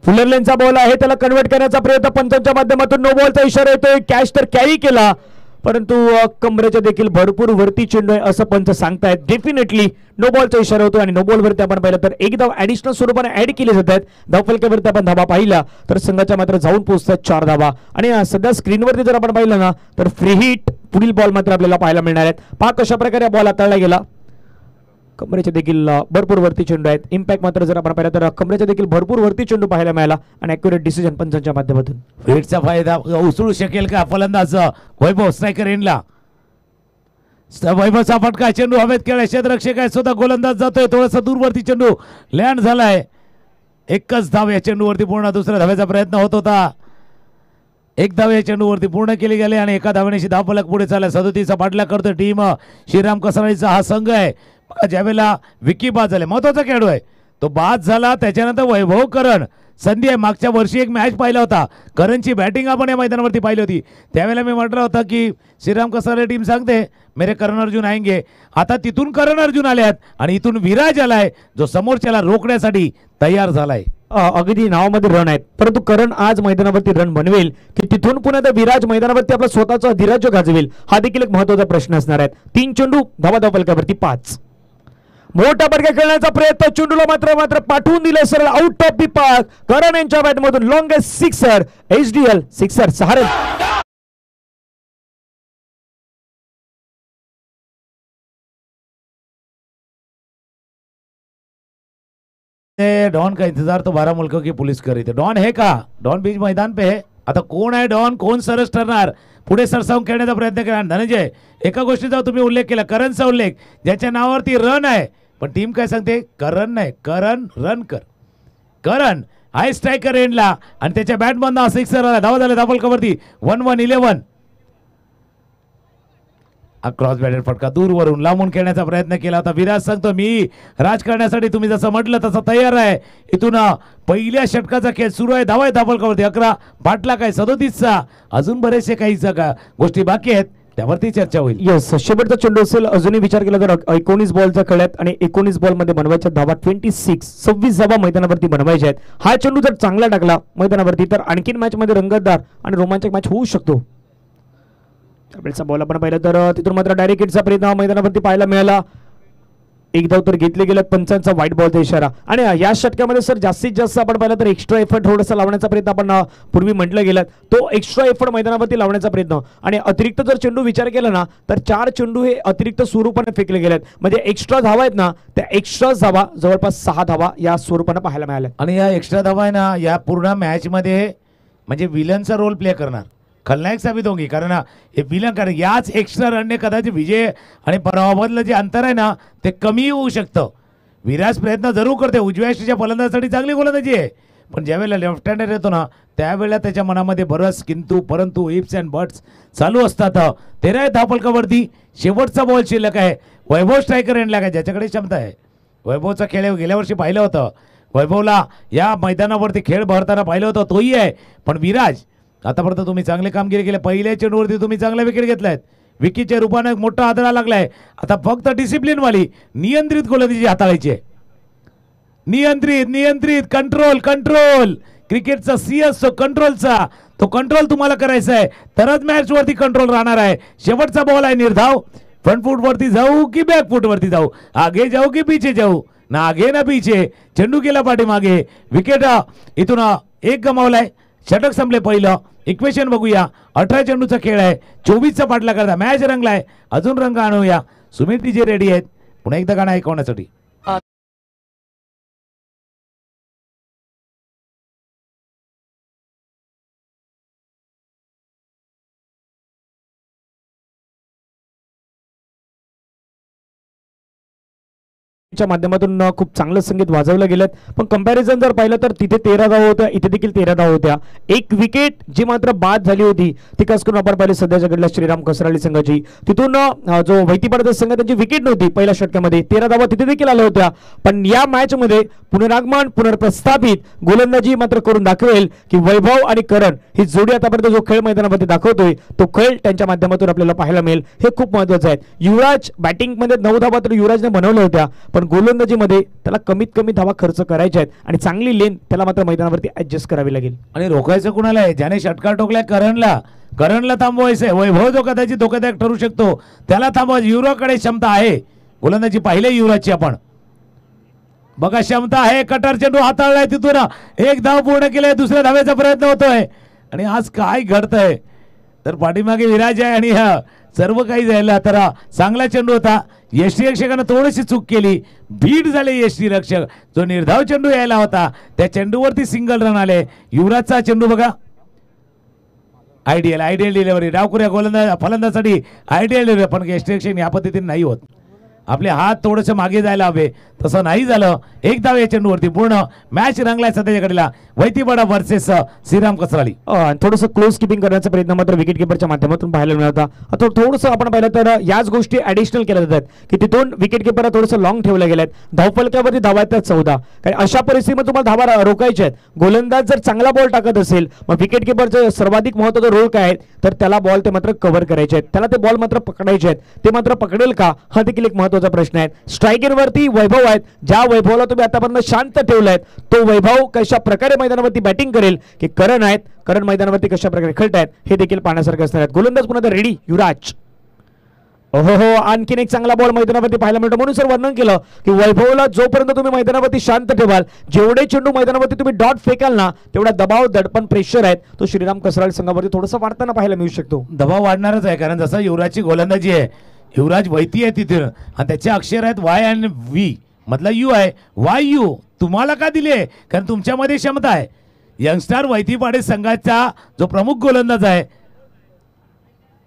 फुलर लेनचा बॉल आहे, त्याला कन्वर्ट करण्याचा प्रयत्न पंचांच्या माध्यमातून नो बॉलचा इशारा येतोय. कॅच तर कॅरी केला, परंतु कमरेच्या देखील भरपूर वरती चेंडू आहे असं पंच सांगतायत. डेफिनेटली नो बॉलचा इशारा होतो आणि नो बॉलवरती आपण पाहिलं तर एक धाव ऍडिशनल स्वरूपाने ऍड केले जात आहेत. धावफलकावरती आपण धावा पाहिला तर संघाच्या मात्र जाऊन पोहोचतात 4 धावा आणि सध्या स्क्रीनवरती जर आपण पाहिलं ना तर फ्री हिट पुढील बॉल मात्र आपल्याला पाहायला मिळणार आहेत. पहा कशा प्रकारे बॉल हाताळला गेला. कमरेचे देखील भरपूर वरती चेंडू आहेत. इम्पॅक्ट मात्र जर आपण पाहिलं तर कमरेच्या देखील भरपूर वरती चेंडू पाहायला मिळाला आणि ॲक्युरेट डिसिजन पंचांच्या माध्यमातून. हिटचा फायदा उचलू शकेल का फलंदाज वैभव स्ट्रायकर एंडला. वैभवचा फटका चेंडू हवेत खेळ क्षेत्ररक्षक आहे स्वतः गोलंदाज जातोय, थोडासा दूरवरती चेंडू लँड झालाय. एकच धाव या चेंडूवरती पूर्ण, दुसऱ्या धावेचा प्रयत्न होत होता. एक धाव या चेंडूवरती पूर्ण केली गेली आणि एका धावण्याशी धावफलक पुढे चालला. 37चा पाठलाग करतोय टीम श्रीराम कसराळीचा हा संघ आहे. ज्यावेळेला विकी बाद झाले, महत्वाचा खेळाडू आहे तो बाद झाला, त्याच्यानंतर वैभव करण संधी आहे. मागच्या वर्षी एक मॅच पाहिला होता, करणची बॅटिंग आपण या मैदानावरती पाहिली होती. त्यावेळेला मी म्हटलं होतं की श्रीराम कसराळे टीम सांगते मेरे करण अर्जुन आएंगे. आता तिथून करण अर्जुन आले आणि इथून विराज आलाय जो समोरच्याला रोखण्यासाठी तयार झालाय. अगदी नावामध्ये रन आहेत, परंतु करण आज मैदानावरती रन बनवेल की तिथून पुन्हा त्या विराज मैदानावरती आपला स्वतःचा अधिराज्य गाजवेल हा देखील एक महत्वाचा प्रश्न असणार आहे. 3 चेंडू धावफलकावरती 5. मोठा बर्गा खेळण्याचा प्रयत्न, चेंडूला मात्र पाठवून दिले सरळ out of the park. Karan यांच्या बॅटमधून longest sixer, HDL sixer 6 run. Don का इंतजार तो 12 मुल्कों की पुलिस कर रही थी. डॉन है का? डॉन बीच मैदान पे है. आता कोण आहे डॉन, कोण सरस ठरणार, पुढे सरसावून खेळण्याचा प्रयत्न केला. धनंजय एका गोष्टीचा तुम्ही उल्लेख केला, करणचा उल्लेख, ज्याच्या नावावरती रन आहे, पण टीम काय सांगते करण नाही, करण रन कर. करण हाय स्ट्रायकर एंडला आणि त्याच्या बॅटमधनं सिक्सर आला. धावा झाला धावफलकावरती 1-1-11. क्रॉस बॅटेड फटका दूरवरून लांबून खेळण्याचा प्रयत्न केला होता. विराज सांगतो मी राज करण्यासाठी तुम्ही जसं म्हटलं तसं तयार आहे. इथून पहिल्या षटकाचा खेळ सुरू आहे. धावा आहे धावफलकावरती 11. पाठला काय 37चा. अजून बरेचसे काही गोष्टी बाकी आहेत त्यावरती चर्चा होईल. येस, शेवटचा चेंडू असेल. अजूनही विचार केला तर 19 बॉलचा खेळ आहेत आणि 19 बॉलमध्ये बनवायच्या धावा 26 धावा मैदानावरती बनवायच्या आहेत. हा चेंडू जर चांगला टाकला मैदानावरती तर आणखीन मॅच मध्ये रंगतदार आणि रोमांचक मॅच होऊ शकतो. त्यावेळेचा बॉल आपण पाहिलं तर तिथून मात्र डायरेक्ट हिटचा प्रयत्न मैदानावरती पाहायला मिळाला. एक धाव तर घेतले गेले, पंचांचा व्हाईट बॉलचा इशारा. आणि या षटकामध्ये सर जास्तीत जास्त आपण पाहिलं तर एक्स्ट्रा एफर्ट थोडासा लावण्याचा प्रयत्न आपण पूर्वी म्हटलं गेलं, तो एक्स्ट्रा एफर्ट मैदानावरती लावण्याचा प्रयत्न. आणि अतिरिक्त जर चेंडू विचार केला ना तर 4 चेंडू हे अतिरिक्त स्वरूपाने फेकले गेलेत. म्हणजे एक्स्ट्रा धावा आहेत ना, त्या एक्स्ट्रा धावा जवळपास 6 धावा या स्वरूपाने पाहायला मिळाल्या. आणि या एक्स्ट्रा धावा आहे ना या पूर्ण मॅचमध्ये म्हणजे विलनचा रोल प्ले करणार, खलनायक साबित होंगी. कारण हे विलन, कारण याच एक्स्ट्रा रनने कदाचित विजय आणि पराभवामधलं जे अंतर आहे ना ते कमी होऊ शकतं. विराज प्रयत्न जरूर करते, उजव्या यष्टीच्या फलंदाजासाठी चांगली गोलंदाजी आहे, पण ज्यावेळेला लेफ्ट हँडर येतो ना त्यावेळेला त्याच्या मनामध्ये बरंच किंतु परंतु इफ्स अँड बट्स चालू असतात. 13 धावफलकावरती शेवटचा बॉल शिल्लक आहे. वैभव स्ट्रायकर एंडला काय ज्याच्याकडे क्षमता आहे. वैभवचा खेळ गेल्या वर्षी पाहिलं होतं, वैभवला या मैदानावरती खेळ भरताना पाहिलं होतं, तोही आहे. पण विराज आतापर्यंत तुम्ही चांगली कामगिरी केली, पहिल्या चेंडूवरती तुम्ही चांगल्या विकेट घेतल्यात, विकीच्या रूपाने मोठा आदरा लागलाय. आता फक्त डिसिप्लिन वाली नियंत्रित गोलंदाजी हाताळायची आहे. नियंत्रित कंट्रोल क्रिकेटचा सी असतो कंट्रोलचा, तो कंट्रोल तुम्हाला करायचा आहे तरच मॅच वरती कंट्रोल राहणार आहे. शेवटचा बॉल आहे निर्धाव. फ्रंट फूट वरती जाऊ की बॅक फूट वरती जाऊ, आगे जाऊ की पीछे जाऊ, ना आगे ना पीछे. चेंडू गेला पाठीमागे, विकेट इथून एक गमावलाय. षटक संपले पहिलं. इक्वेशन बघूया, 18 चेंडूचा खेळ आहे, 24चा पाठला करता मॅच रंगलाय. अजून रंग आणूया. सुमित जे रेडी आहेत पुन्हा एकदा गाणं ऐकवण्यासाठी. च्या माध्यमातून खूप चांगलं संगीत वाजवलं गेलं. पण कंपॅरिझन जर पाहिलं तर तिथे 13 धावा होत्या, इथे देखील 13 धावा होत्या. एक विकेट जी मात्र बाद झाली होती ती खास करून आपण पाहिली सध्याच्या घडल्या श्रीराम कसराळी संघाची. तिथून जो वैतीपाडा संघ त्यांची विकेट नव्हती पहिल्या षटकामध्ये, 13 धावा तिथे देखील आल्या होत्या. पण या मॅच मध्ये पुनरागमन पुनर्प्रस्थापित गोलंदाजी मात्र करून दाखवेल की वैभव आणि करण ही जोडी आतापर्यंत जो खेळ मैदानामध्ये दाखवतोय तो खेळ त्यांच्या माध्यमातून आपल्याला पाहायला मिळेल. हे खूप महत्त्वाचं आहे. युवराज बॅटिंग मध्ये 9 धावा तर युवराजने बनवल्या होत्या, पण गोलंदाजीमध्ये त्याला कमीत कमी धावा खर्च करायच्या आहेत आणि चांगली लेन त्याला मात्र मैदानावरती ऍडजस्ट करावी लागेल. आणि रोखायचं कुणाला आहे, ज्याने षटकार टोकलाय करणला थांबवायचंय. वैभव जो कदाचित धोकादायक ठरू शकतो त्याला थांबवायचं. युवराजकडे क्षमता आहे, गोलंदाजी पाहिले युवराजची आपण बघा, क्षमता आहे. कटर चेंडू हाताळलाय, तिथून एक धाव पूर्ण केलाय, दुसऱ्या धावेचा प्रयत्न होतोय. आणि आज काय घडतंय तर पाठीमागे विराज आहे आणि सर्व काही झालं. तर चांगला चेंडू होता, यष्टी रक्षकानं थोडीशी चूक केली, बीट झाले यष्टी रक्षक. जो निर्धाव चेंडू यायला होता त्या चेंडूवरती सिंगल रन आले. युवराजचा चेंडू बघा, आयडियल डिलिव्हरी, डावकुऱ्या गोलंदाज फलंदाजासाठी आयडियल डिलिव्हरी. पण यष्टी रक्षक या पद्धतीने नाही होत, आपले हात थोडेसे मागे जायला हवे, तसं नाही झालं. एक धाव या चेंडूवरती. पूर्ण मॅच रंगलाय सध्याच्या घडीला वैतीपाडा वर्सेस श्रीराम कसराळी. थोडंसं क्लोज किपिंग करण्याचा प्रयत्न मात्र विकेट किपरच्या माध्यमातून पाहायला मिळत होता. थोडंसं आपण पाहिलं तर याच गोष्टी ऍडिशनल केल्या जातात की तिथून विकेट किपरला थोडंसं लॉंग ठेवल्या गेल्यात. धावफलकावरती धावा आहेत 14. कारण अशा परिस्थितीमध्ये तुम्हाला धावा रोखायच्या आहेत. गोलंदाज जर चांगला बॉल टाकत असेल मग विकेट किपरचं सर्वाधिक महत्त्वाचा रोल काय आहे तर त्याला बॉल ते मात्र कव्हर करायचे आहेत, त्याला ते बॉल मात्र पकडायचे आहेत. ते मात्र पकडेल का हा देखील एक महत्त्वाचा प्रश्न आहे. स्ट्रायकरवरती वैभव आहेत, ज्या वैभवला तुम्ही आतापर्यंत शांत ठेवलाय तो वैभव कशा प्रकारे मैदानावरती बॅटिंग करेल की करण आहेत, करण मैदानावरती कशा प्रकारे खेळतायत हे देखील पाहण्यासारखं असणार आहे. गोलंदाज पुन्हा रेडी युवराज. हो, आणखीन एक चांगला बॉल मैदानावरती पाहायला मिळतो. म्हणून सर वर्णन केलं की वैभवला जोपर्यंत तुम्ही मैदानावरती शांत ठेवाल, जेवढे चेंडू मैदानावरती तुम्ही डॉट फेकाल ना तेवढा दबाव दडपण प्रेशर आहे तो श्रीराम कसराळी संघावरती थोडंसं वाढताना पाहायला मिळू शकतो. दबाव वाढणारच आहे, कारण जसं युवराजची गोलंदाजी आहे, युवराज वैती आहे तिथे आणि त्याचे अक्षर आहेत वाय आणि व्ही मधला यू आहे. वाय यू तुम्हाला का दिले, कारण तुमच्यामध्ये क्षमता आहे. यंगस्टर वैतीपाडे संघाचा जो प्रमुख गोलंदाज आहे,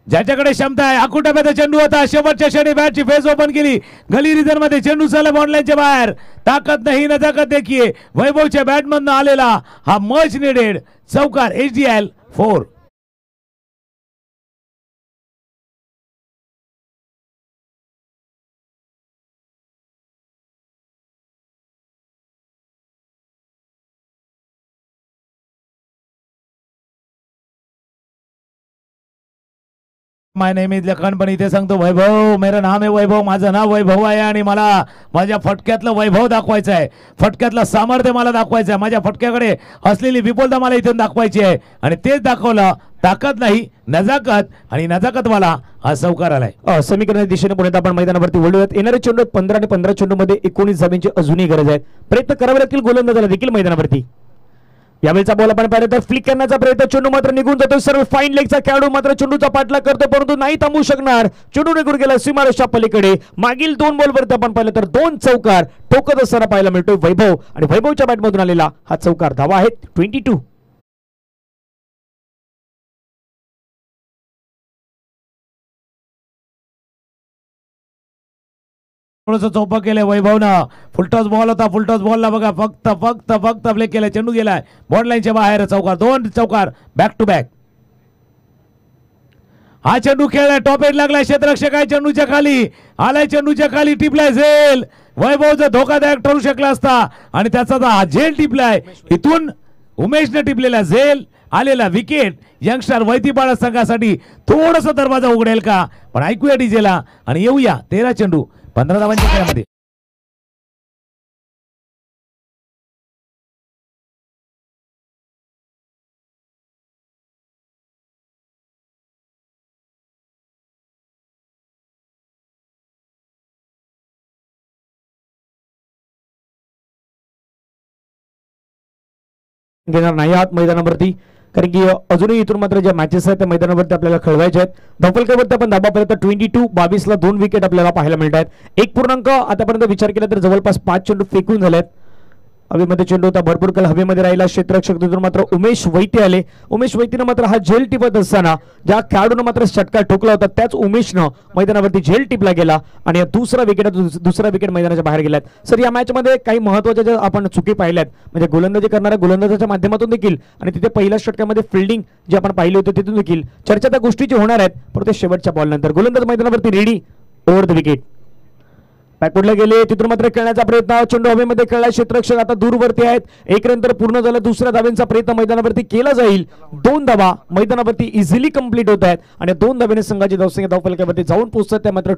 ज्याच्याकडे क्षमता आहे. आकुटाब्याचा चेंडू होता, शेवटच्या क्षणी बॅटची फेस ओपन केली, गली रिझन मध्ये चेंडू साला बॉन्डलाईनच्या बाहेर. ताकद नाही नजाकत देखील वैभवच्या बॅटमधनं आलेला हा मच निडेड चौकार. HDL 4. My name is Lakhan, पण इथे सांगतो वैभव, मेरा नाम आहे वैभव, माझं नाव वैभव आहे आणि मला माझ्या फटक्यातलं वैभव दाखवायचं आहे, फटक्यातलं सामर्थ्य मला दाखवायचं आहे, माझ्या फटक्याकडे असलेली विपुलता मला इथून दाखवायची आहे आणि तेच दाखवलं. ताकद नाही नजाकत, आणि नजाकतवाला हा चौकार आलाय. समीकरणाच्या दिशेने पुढे आपण मैदानावरती वळूयात. येणारे चेंडू 15 आणि 15 चेंडूमध्ये 19 धाब्यांची अजूनही गरज आहे. प्रयत्न करावे लागतील गोलंदाजाला देखील मैदानावरती. यावेळीचा बॉल आपण पाहिलं तर फ्लिक करण्याचा प्रयत्न, चेंडू मात्र निघून जातो. सर्व फाईन लेगचा खेळाडू मात्र चेंडूचा पाठलाग करतो, परंतु नाही थांबू शकणार. चेंडू निघून गेला सीमारेषा पलीकडे. मागील 2 बॉलवरती आपण पाहिलं तर 2 चौकार ठोकत असताना पाहायला मिळतोय वैभव, आणि वैभवच्या बॅटमधून आलेला हा चौकार. धावा आहेत 22. थोडंसं चौपा केलंय वैभवनं. फुलटॉस बॉल होता, फुलटॉस बॉलला बघा फक्त फक्त फक्त प्ले केलाय, चेंडू गेलाय बॉर्ड लाईनच्या बाहेर. चौकार, 2 चौकार बॅक टू बॅक. हा चेंडू खेळलाय, टॉप एज लागलाय, क्षेत्ररक्षक आहे चेंडूच्या खाली, आलाय चेंडूच्या खाली, टिपलाय झेल. वैभवचा धोकादायक ठरू शकला असता आणि त्याचा हा झेल टिपलाय. इथून उमेशने टिपलेला झेल, आलेला विकेट यंगस्टर वैतीपाडा संघासाठी थोडंसं दरवाजा उघडेल का, पण ऐकूया डीजेला आणि येऊया. 13 चेंडू 15 धावांच्या खेळामध्ये. घेणार नाही आहात मैदानावरती, कारण की अजूनही इथून मात्र ज्या मॅचेस आहेत त्या मैदानावरती आपल्याला खेळवायचे आहेत. धावफलकावरती आपण धाबा पर्यंत 22-22ला 2 विकेट आपल्याला पाहायला मिळत आहेत. 1 पूर्णांक आतापर्यंत विचार केला तर जवळपास 5 चेंडू फेकून झालेत. हवेमध्ये चेंडू होता, भरपूर काल हवेमध्ये राहिला. क्षेत्ररक्षक तिथून मात्र उमेश वैती आले. उमेश वैतीनं मात्र हा झेल टिपत असताना ज्या खेळाडूनं मात्र षटकार ठोकला होता त्याच उमेशनं मैदानावरती झेल टिपला गेला आणि दुसरा विकेट मैदानाच्या बाहेर गेलात. सर, या मॅच मध्ये काही महत्वाच्या ज्या आपण चुकी पाहिल्यात, म्हणजे गोलंदाजी करणाऱ्या गोलंदाजाच्या माध्यमातून देखील आणि तिथे पहिल्या षटकामध्ये फिल्डिंग जे आपण पाहिली होती तिथून देखील चर्चा त्या गोष्टीची होणार आहेत. परंतु शेवटच्या बॉल नंतर गोलंदाज मैदानावरती रेडी, ओव्हर द विकेट. बॅकवर्डला गेले, तिथून मात्र खेळण्याचा प्रयत्न, चेंडू हवेमध्ये खेळला. क्षेत्ररक्षक आता दूरवरती आहेत. 1 नंतर पूर्ण झालं. दुसऱ्या धाब्यांचा प्रयत्न मैदानावरती केला जाईल. 2 धावा मैदानावरती इझिली कंप्लीट होत आहेत आणि 2 धाब्याने संघाची धावसंख्या धावफलकावरती जाऊन पोहोचतात. त्या मात्र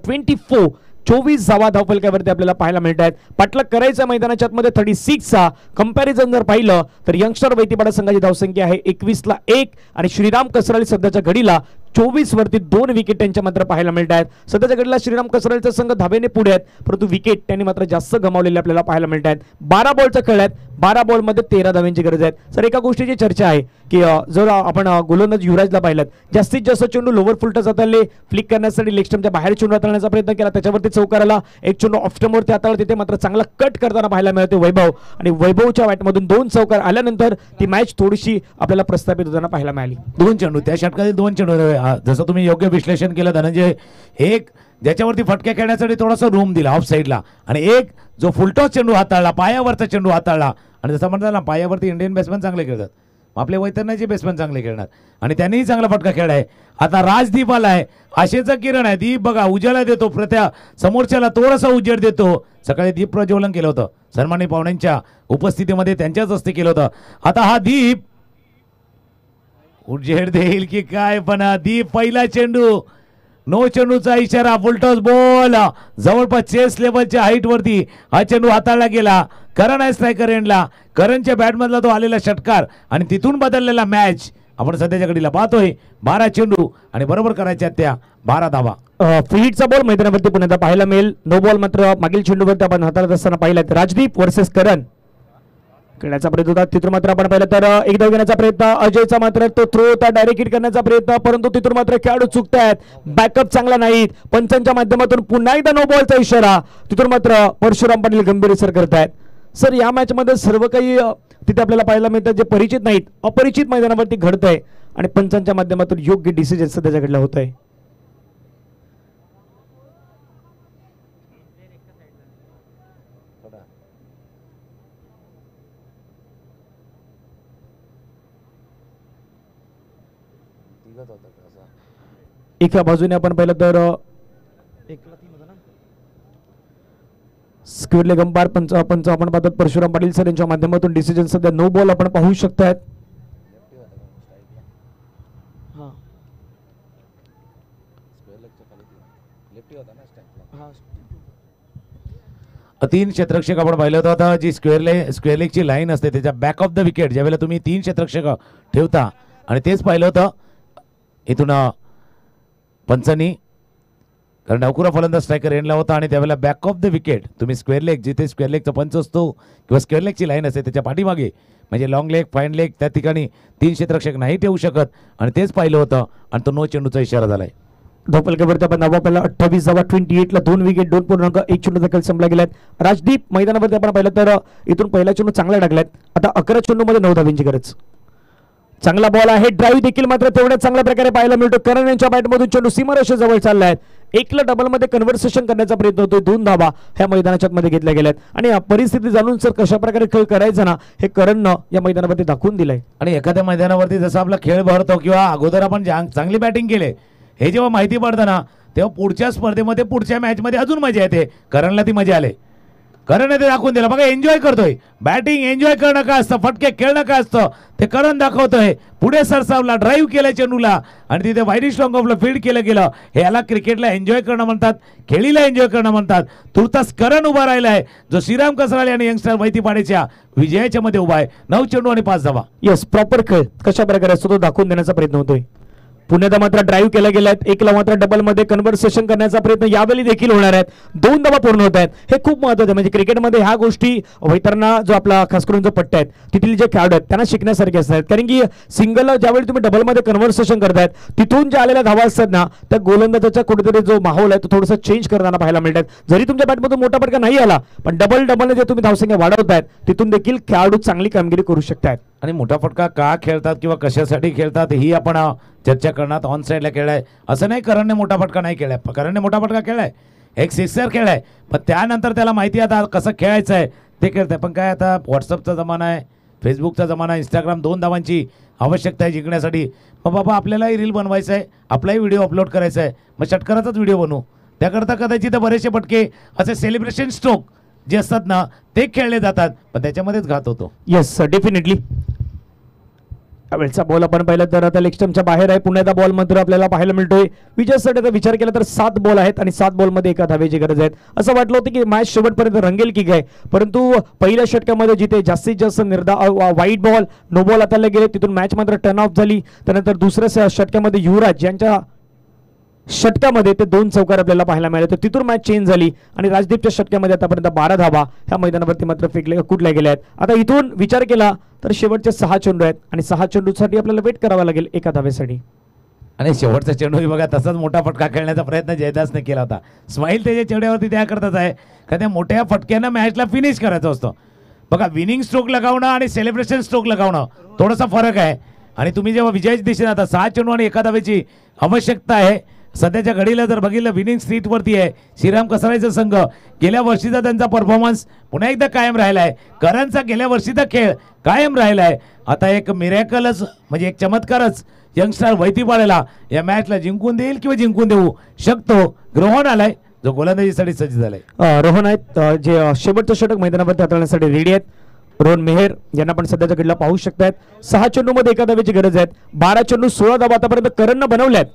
24 धावा धावफलकावरती आपल्याला पाहायला मिळत आहेत. पाठलाग करायचा मैदानाच्या आतमध्ये 36चा कंपॅरिझन जर पाहिलं तर यंगस्टर वैतीपाडा संघाची धावसंख्या आहे 21ला 1 आणि श्रीराम कसराळी सध्याच्या घडीला 24 वरती 2 विकेट त्यांच्या मात्र पाहायला मिळत आहेत. सध्याच्या घडीला श्रीराम कसराळीचा संघ धावेने पुढे आहेत, परंतु विकेट त्यांनी मात्र जास्त गमावलेले आपल्याला पाहायला मिळत आहेत. 12 बॉलचा खेळ आहेत, 12 बॉलमध्ये 13 धाव्यांची गरज आहे. सर, एका गोष्टीची चर्चा आहे की जर आपण गोलंदाज युवराजला पाहिलं, जास्तीत जास्त चेंडू लोवर फुलटॉस हाताळले, फ्लिक करण्यासाठी लेग स्टंपच्या बाहेर चेंडू हाताळण्याचा प्रयत्न केला, त्याच्यावरती चौकार आला. 1 चेंडू ऑफ स्टंपवरती हाताळला, तिथे मात्र चांगला कट करताना पाहायला मिळते वैभव, आणि वैभवच्या बॅटमधून 2 चौकार आल्यानंतर ती मॅच थोडीशी आपल्याला प्रस्थापित होताना पाहायला मिळाली. 2 चेंडू त्या षटकातील 2 चेंडू, जसं तुम्ही योग्य विश्लेषण केलं धनंजय. एक ज्याच्यावरती फटक्या खेळण्यासाठी थोडासा रूम दिला ऑफ साईडला, आणि एक जो फुलटॉस चेंडू हाताळला, पायावरचा चेंडू हाताळला. आणि जसं म्हणतात ना, पायावरती इंडियन बॅट्समॅन चांगले खेळतात, आपले वैतरण्याचे बॅट्समॅन चांगले खेळणार, आणि त्यांनीही चांगला फटका खेळलाय. आता राजदीप आलाय, आशेचा किरण आहे. दीप बघा उजाला देतो, समोरच्याला थोडासा उजेड देतो. सकाळी दीप प्रज्वलन केलं होतं सन्माननीय पाहुण्यांच्या उपस्थितीमध्ये, त्यांच्याच हस्ते केलं होतं. आता हा दीप उजेड देईल की काय, पण दीप पहिला चेंडू, नो चेंडूचा इशारा, फुलटॉस बॉल जवळपास चेस लेवलच्या हाईट वरती हा चेंडू हाताळला गेला. करण आहे स्ट्रायकर एंडला, करणच्या बॅटमधला तो आलेला षटकार आणि तिथून बदललेला मॅच आपण सध्याच्या घडीला पाहतोय. 12 चेंडू आणि बरोबर करायच्या त्या 12 धावा. फ्रीहिटचा बॉल मैदानावरती पुन्हा पाहायला मिळेल. नो बॉल मात्र मागील चेंडूवरती आपण हाताळत असताना पाहिलात. राजदीप वर्सेस करण खेळण्याचा प्रयत्न होता, तिथून मात्र आपण पाहिलं तर एक धाव घेण्याचा प्रयत्न, अजयचा मात्र तो थ्रो होता, डायरेक्ट हिट करण्याचा प्रयत्न, परंतु तिथून मात्र खेळाडू चुकतायत, बॅकअप चांगला नाहीत. पंचांच्या माध्यमातून पुन्हा एकदा नो बॉलचा इशारा, तिथून मात्र परशुराम पाटील गंभीर सर करतायत. सर, या मॅच मध्ये सर्व काही तिथे आपल्याला पाहायला मिळतात जे परिचित नाहीत, अपरिचित मैदानावरती घडतंय आणि पंचांच्या माध्यमातून योग्य डिसिजन सध्याच्या घडला होत आहे. एका बाजूने आपण पाहिलं तर स्क्वेअर लेग अंपायर पंच आपण पाहतो परशुराम पाटील सर यांच्या माध्यमातून डिसिजन सध्या नो बॉल आपण पाहू शकतायत. तीन क्षेत्ररक्षक आपण पाहिलं होतं. आता जी स्क्वेअर लेगची लाईन असते त्याच्या बॅक ऑफ द विकेट ज्यावेळेला तुम्ही तीन क्षेत्ररक्षक ठेवता आणि तेच पाहिलं होतं इथून पंचांनी, कारण डावखुरा फलंदाज स्ट्रायकर एंडला होता आणि त्यावेळेला बॅक ऑफ द विकेट तुम्ही स्क्वेअर लेग जिथे स्क्वेअर लेगचा पंच असतो किंवा स्क्वेअर लेगची लाईन असते त्याच्या पाठीमागे म्हणजे लॉंग लेग फाईन लेग त्या ठिकाणी तीन क्षेत्ररक्षक नाही ठेवू शकत आणि तेच पाहिलं होतं आणि तो नो चेंडूचा इशारा झालाय. धोपलकेवरती आपण धावा पहिला 28 धावा 28 ला 2 विकेट 2.1 चेंडू देखील संपला गेलात. राजदीप मैदानावरती आपण पाहिलं तर इथून पहिला चेंडू चांगला टाकलाय. आता 11 चेंडूमध्ये 9 धावांची गरज. चांगला बॉल आहे. ड्राईव्ह देखील मात्र तेवढ्याच चांगल्या प्रकारे पाहायला मिळतो. करण यांच्या बॅटमधून चेंडू सीमारेषेजवळ चाललाय. एकला डबल मध्ये कन्व्हर्सेशन करण्याचा प्रयत्न होतोय. 2 धावा ह्या मैदानाच्या मध्ये घेतल्या गेल्यात आणि परिस्थिती जाणून सर कशा प्रकारे खेळ करायचा ना हे करणनं या मैदानावरती दाखवून दिलंय. आणि एखाद्या मैदानावरती जसा आपला खेळ भरतो किंवा अगोदर आपण चांगली बॅटिंग केले हे जेव्हा माहिती पडतं ना तेव्हा पुढच्या स्पर्धेमध्ये पुढच्या मॅचमध्ये अजून मजा येते. करणला ती मजा आले. करण ते दाखवून दिलं बघा, एन्जॉय करतोय. बॅटिंग एन्जॉय करणं काय असतं, फटके खेळणं काय असतं ते करण दाखवतोय. पुढे सरसावला, ड्राईव्ह केलं चेंडूला आणि तिथे वाईड स्ट्रॉंग ऑफला फील्ड केलं गेलं. हे याला क्रिकेटला एन्जॉय करणं म्हणतात, खेळीला एन्जॉय करणं म्हणतात. तुर्तास करण उभा राहिलाय जो श्रीराम कसराळे आणि यंगस्टर वैतीपाड्याच्या विजयाच्या मध्ये उभा आहे. 9 चेंडू आणि 5 धावा. येस, प्रॉपर खेळ कशा प्रकारे असतो तो दाखवून देण्याचा प्रयत्न होतोय. पुण्यात मात्र ड्राईव्ह केला गेलात. एकला मात्र डबल मध्ये कन्व्हर्सेशन करण्याचा प्रयत्न यावेळी देखील होणार आहेत. 2 धावा पूर्ण होत आहेत. हे खूप महत्त्वाचं आहे. म्हणजे क्रिकेटमध्ये ह्या गोष्टी वैतरणा जो आपला खास करून जो पट्टा आहेत तिथले जे खेळाडू आहेत त्यांना शिकण्यासारखे असतात. कारण की सिंगल ज्यावेळी तुम्ही डबल मध्ये कन्व्हर्सेशन करतायत तिथून ज्या आलेल्या धावा असतात ना त्या गोलंदाजाचा कुठेतरी जो माहोल आहे तो थोडासा चेंज करताना पाहायला मिळतात. जरी तुमच्या बॅटमधून मोठा फटका नाही आला पण डबल जे तुम्ही धावसंख्या वाढवतायत तिथून देखील खेळाडू चांगली कामगिरी करू शकतात. आणि मोठा फटका का खेळतात किंवा कशासाठी खेळतात ही आपण चर्चा करण्यात ऑन साईडला खेळलाय. असं नाही करणने मोठा फटका नाही खेळलाय. करणने मोठा फटका खेळलाय, एक सिक्सर खेळलाय, पण त्यानंतर त्याला माहिती आता कसं खेळायचं आहे ते खेळतंय. पण काय आता व्हॉट्सअपचा जमाना आहे, फेसबुकचा जमाना आहे, इंस्टाग्राम 2 धावांची आवश्यकता आहे जिंकण्यासाठी. मग बाबा आपल्यालाही रील बनवायचं आहे, आपलाही व्हिडिओ अपलोड करायचा आहे, मग षटकाराचाच व्हिडिओ बनवू. त्याकरता कदाचित बरेचसे फटके असे सेलिब्रेशन स्ट्रोक जे असतात ना ते खेळले जातात पण त्याच्यामध्येच घात होतो. Yes definitely. वेळचा बॉल आपण पाहिलं तर आता लेग स्टंपच्या बाहेर आहे. पुण्याचा बॉल मात्र आपल्याला पाहायला मिळतोय. विजयासाठी विचार केला तर 7 बॉल आहेत आणि 7 बॉलमध्ये 1 धावेची गरज आहे. असं वाटलं होतं की मॅच शेवटपर्यंत रंगेल की काय, परंतु पहिल्या षटकामध्ये जिथे जास्तीत जास्त वाईट बॉल नो बॉल हाताळले गेले तिथून मॅच मात्र टर्न ऑफ झाली. त्यानंतर दुसऱ्या षटकामध्ये युवराज यांच्या षटकामध्ये ते 2 चौकार आपल्याला पाहायला मिळाले. तर तिथून मॅच चेंज झाली आणि राजदीपच्या षटकामध्ये आतापर्यंत 12 धावा ह्या मैदानावरती मात्र कुठल्या गेल्या आहेत. आता इथून विचार केला तर शेवटचे 6 चेंडू आहेत आणि 6 चेंडूसाठी आपल्याला वेट करावा लागेल 1 धावेसाठी. आणि शेवटचा चेंडू बघा तसाच मोठा फटका खेळण्याचा प्रयत्न जयदासने केला होता. स्माईल त्याच्या चेहऱ्यावरती त्या करताच आहे का त्या मोठ्या फटक्यानं मॅचला फिनिश करायचं असतं. बघा विनिंग स्ट्रोक लगावणं आणि सेलिब्रेशन स्ट्रोक लगावणं थोडासा फरक आहे. आणि तुम्ही जेव्हा विजयाच्या दिशेने आता 6 चेंडू आणि 1 धावेची आवश्यकता आहे. सध्याच्या घडीला जर बघितलं विनिंग स्ट्रीटवरती आहे श्रीराम कसराळेचा संघ. गेल्या वर्षीचा त्यांचा परफॉर्मन्स पुन्हा एकदा कायम राहिला आहे. करणचा गेल्या वर्षीचा खेळ कायम राहिला आहे. आता एक मिरॅकलच म्हणजे एक चमत्कारच यंगस्टर वैतीपाड्याला या मॅचला जिंकून देईल किंवा जिंकून देऊ शकतो. रोहन आलाय जो गोलंदाजीसाठी सज्ज झालाय. रोहन आहेत जे शेवटचं षटक मैदानावरती हाताळण्यासाठी रेडी आहेत. रोहन मेहर यांना पण सध्याच्या घडीला पाहू शकतायत. 6 चेंडूमध्ये 1 धावेची गरज आहे. 12 चेंडू 16 धावा आतापर्यंत करणनं बनवल्यात.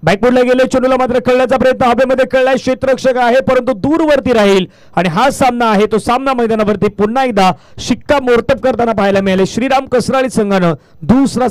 बॅकवुडला गेले चेंडूला मात्र खेळण्याचा प्रयत्न हवेमध्ये खेळलाय. क्षेत्ररक्षक आहे परंतु दूरवरती राहील आणि हा सामना आहे तो सामना मैदानावरती पुन्हा एकदा शिक्कामोर्तब करताना पाहायला मिळाले. श्रीराम कसराळी संघानं दुसरा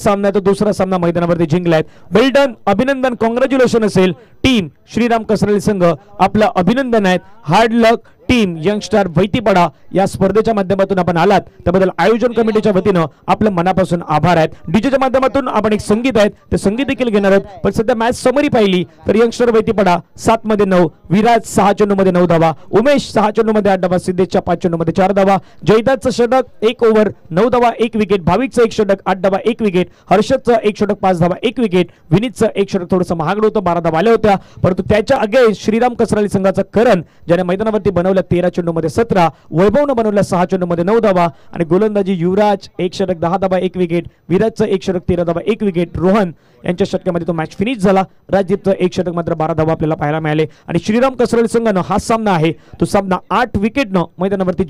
सामना मैदानावरती जिंकलाय. वेल डन, अभिनंदन, कॉंग्रॅच्युलेशन असेल टीम श्रीराम कसराळी संघ. आपलं अभिनंदन आहे. हार्ड लक टीम यंगस्टर वैतीपाडा. या स्पर्धेच्या माध्यमातून आपण आलात त्याबद्दल आयोजन कमिटीच्या वतीनं आपलं मनापासून आभार आहेत. डीजेच्या माध्यमातून आपण एक संगीत आहेत ते संगीत देखील घेणार आहोत. पण सध्या मॅच समरी पाहिली तर यंगस्टर वैतीपाडा 7 मध्ये 9, विराज 6 चेंडूमध्ये 9 धावा, उमेश 6 चेंडूमध्ये 8 धावा, सिद्धेशच्या 5 चेंडूमध्ये 4 धावा, जयदासचं षटक 1 ओव्हर 9 धावा 1 विकेट, भाविकचं 1 षटक 8 धावा 1 विकेट, हर्षदचं 1 षटक 5 धावा 1 विकेट, विनीतचं 1 षटक थोडंसं महागड होतं 12 धावा आल्या होत्या. परंतु त्याच्या अगेन्स्ट श्रीराम कसराळी संघाचा करण ज्याने मैदानावरती बनवल्या 13 चेंडूमध्ये 17, वैभवनं बनवल्या 6 चेंडूमध्ये 9 धावा आणि गोलंदाजी युवराज 1 षटक 10 धावा 1 विकेट, विराजचं 1 षटक 13 धावा 1 विकेट, रोहन यांच्या षटकामध्ये तो मॅच फिनिश झाला. राजदीपचं 1 षटक मात्र 12 धावा आपल्याला पाहायला मिळाले आणि श्रीराम कसराळी संघानं हा सामना आहे तो सामना 8 विकेटनं मैदानावरती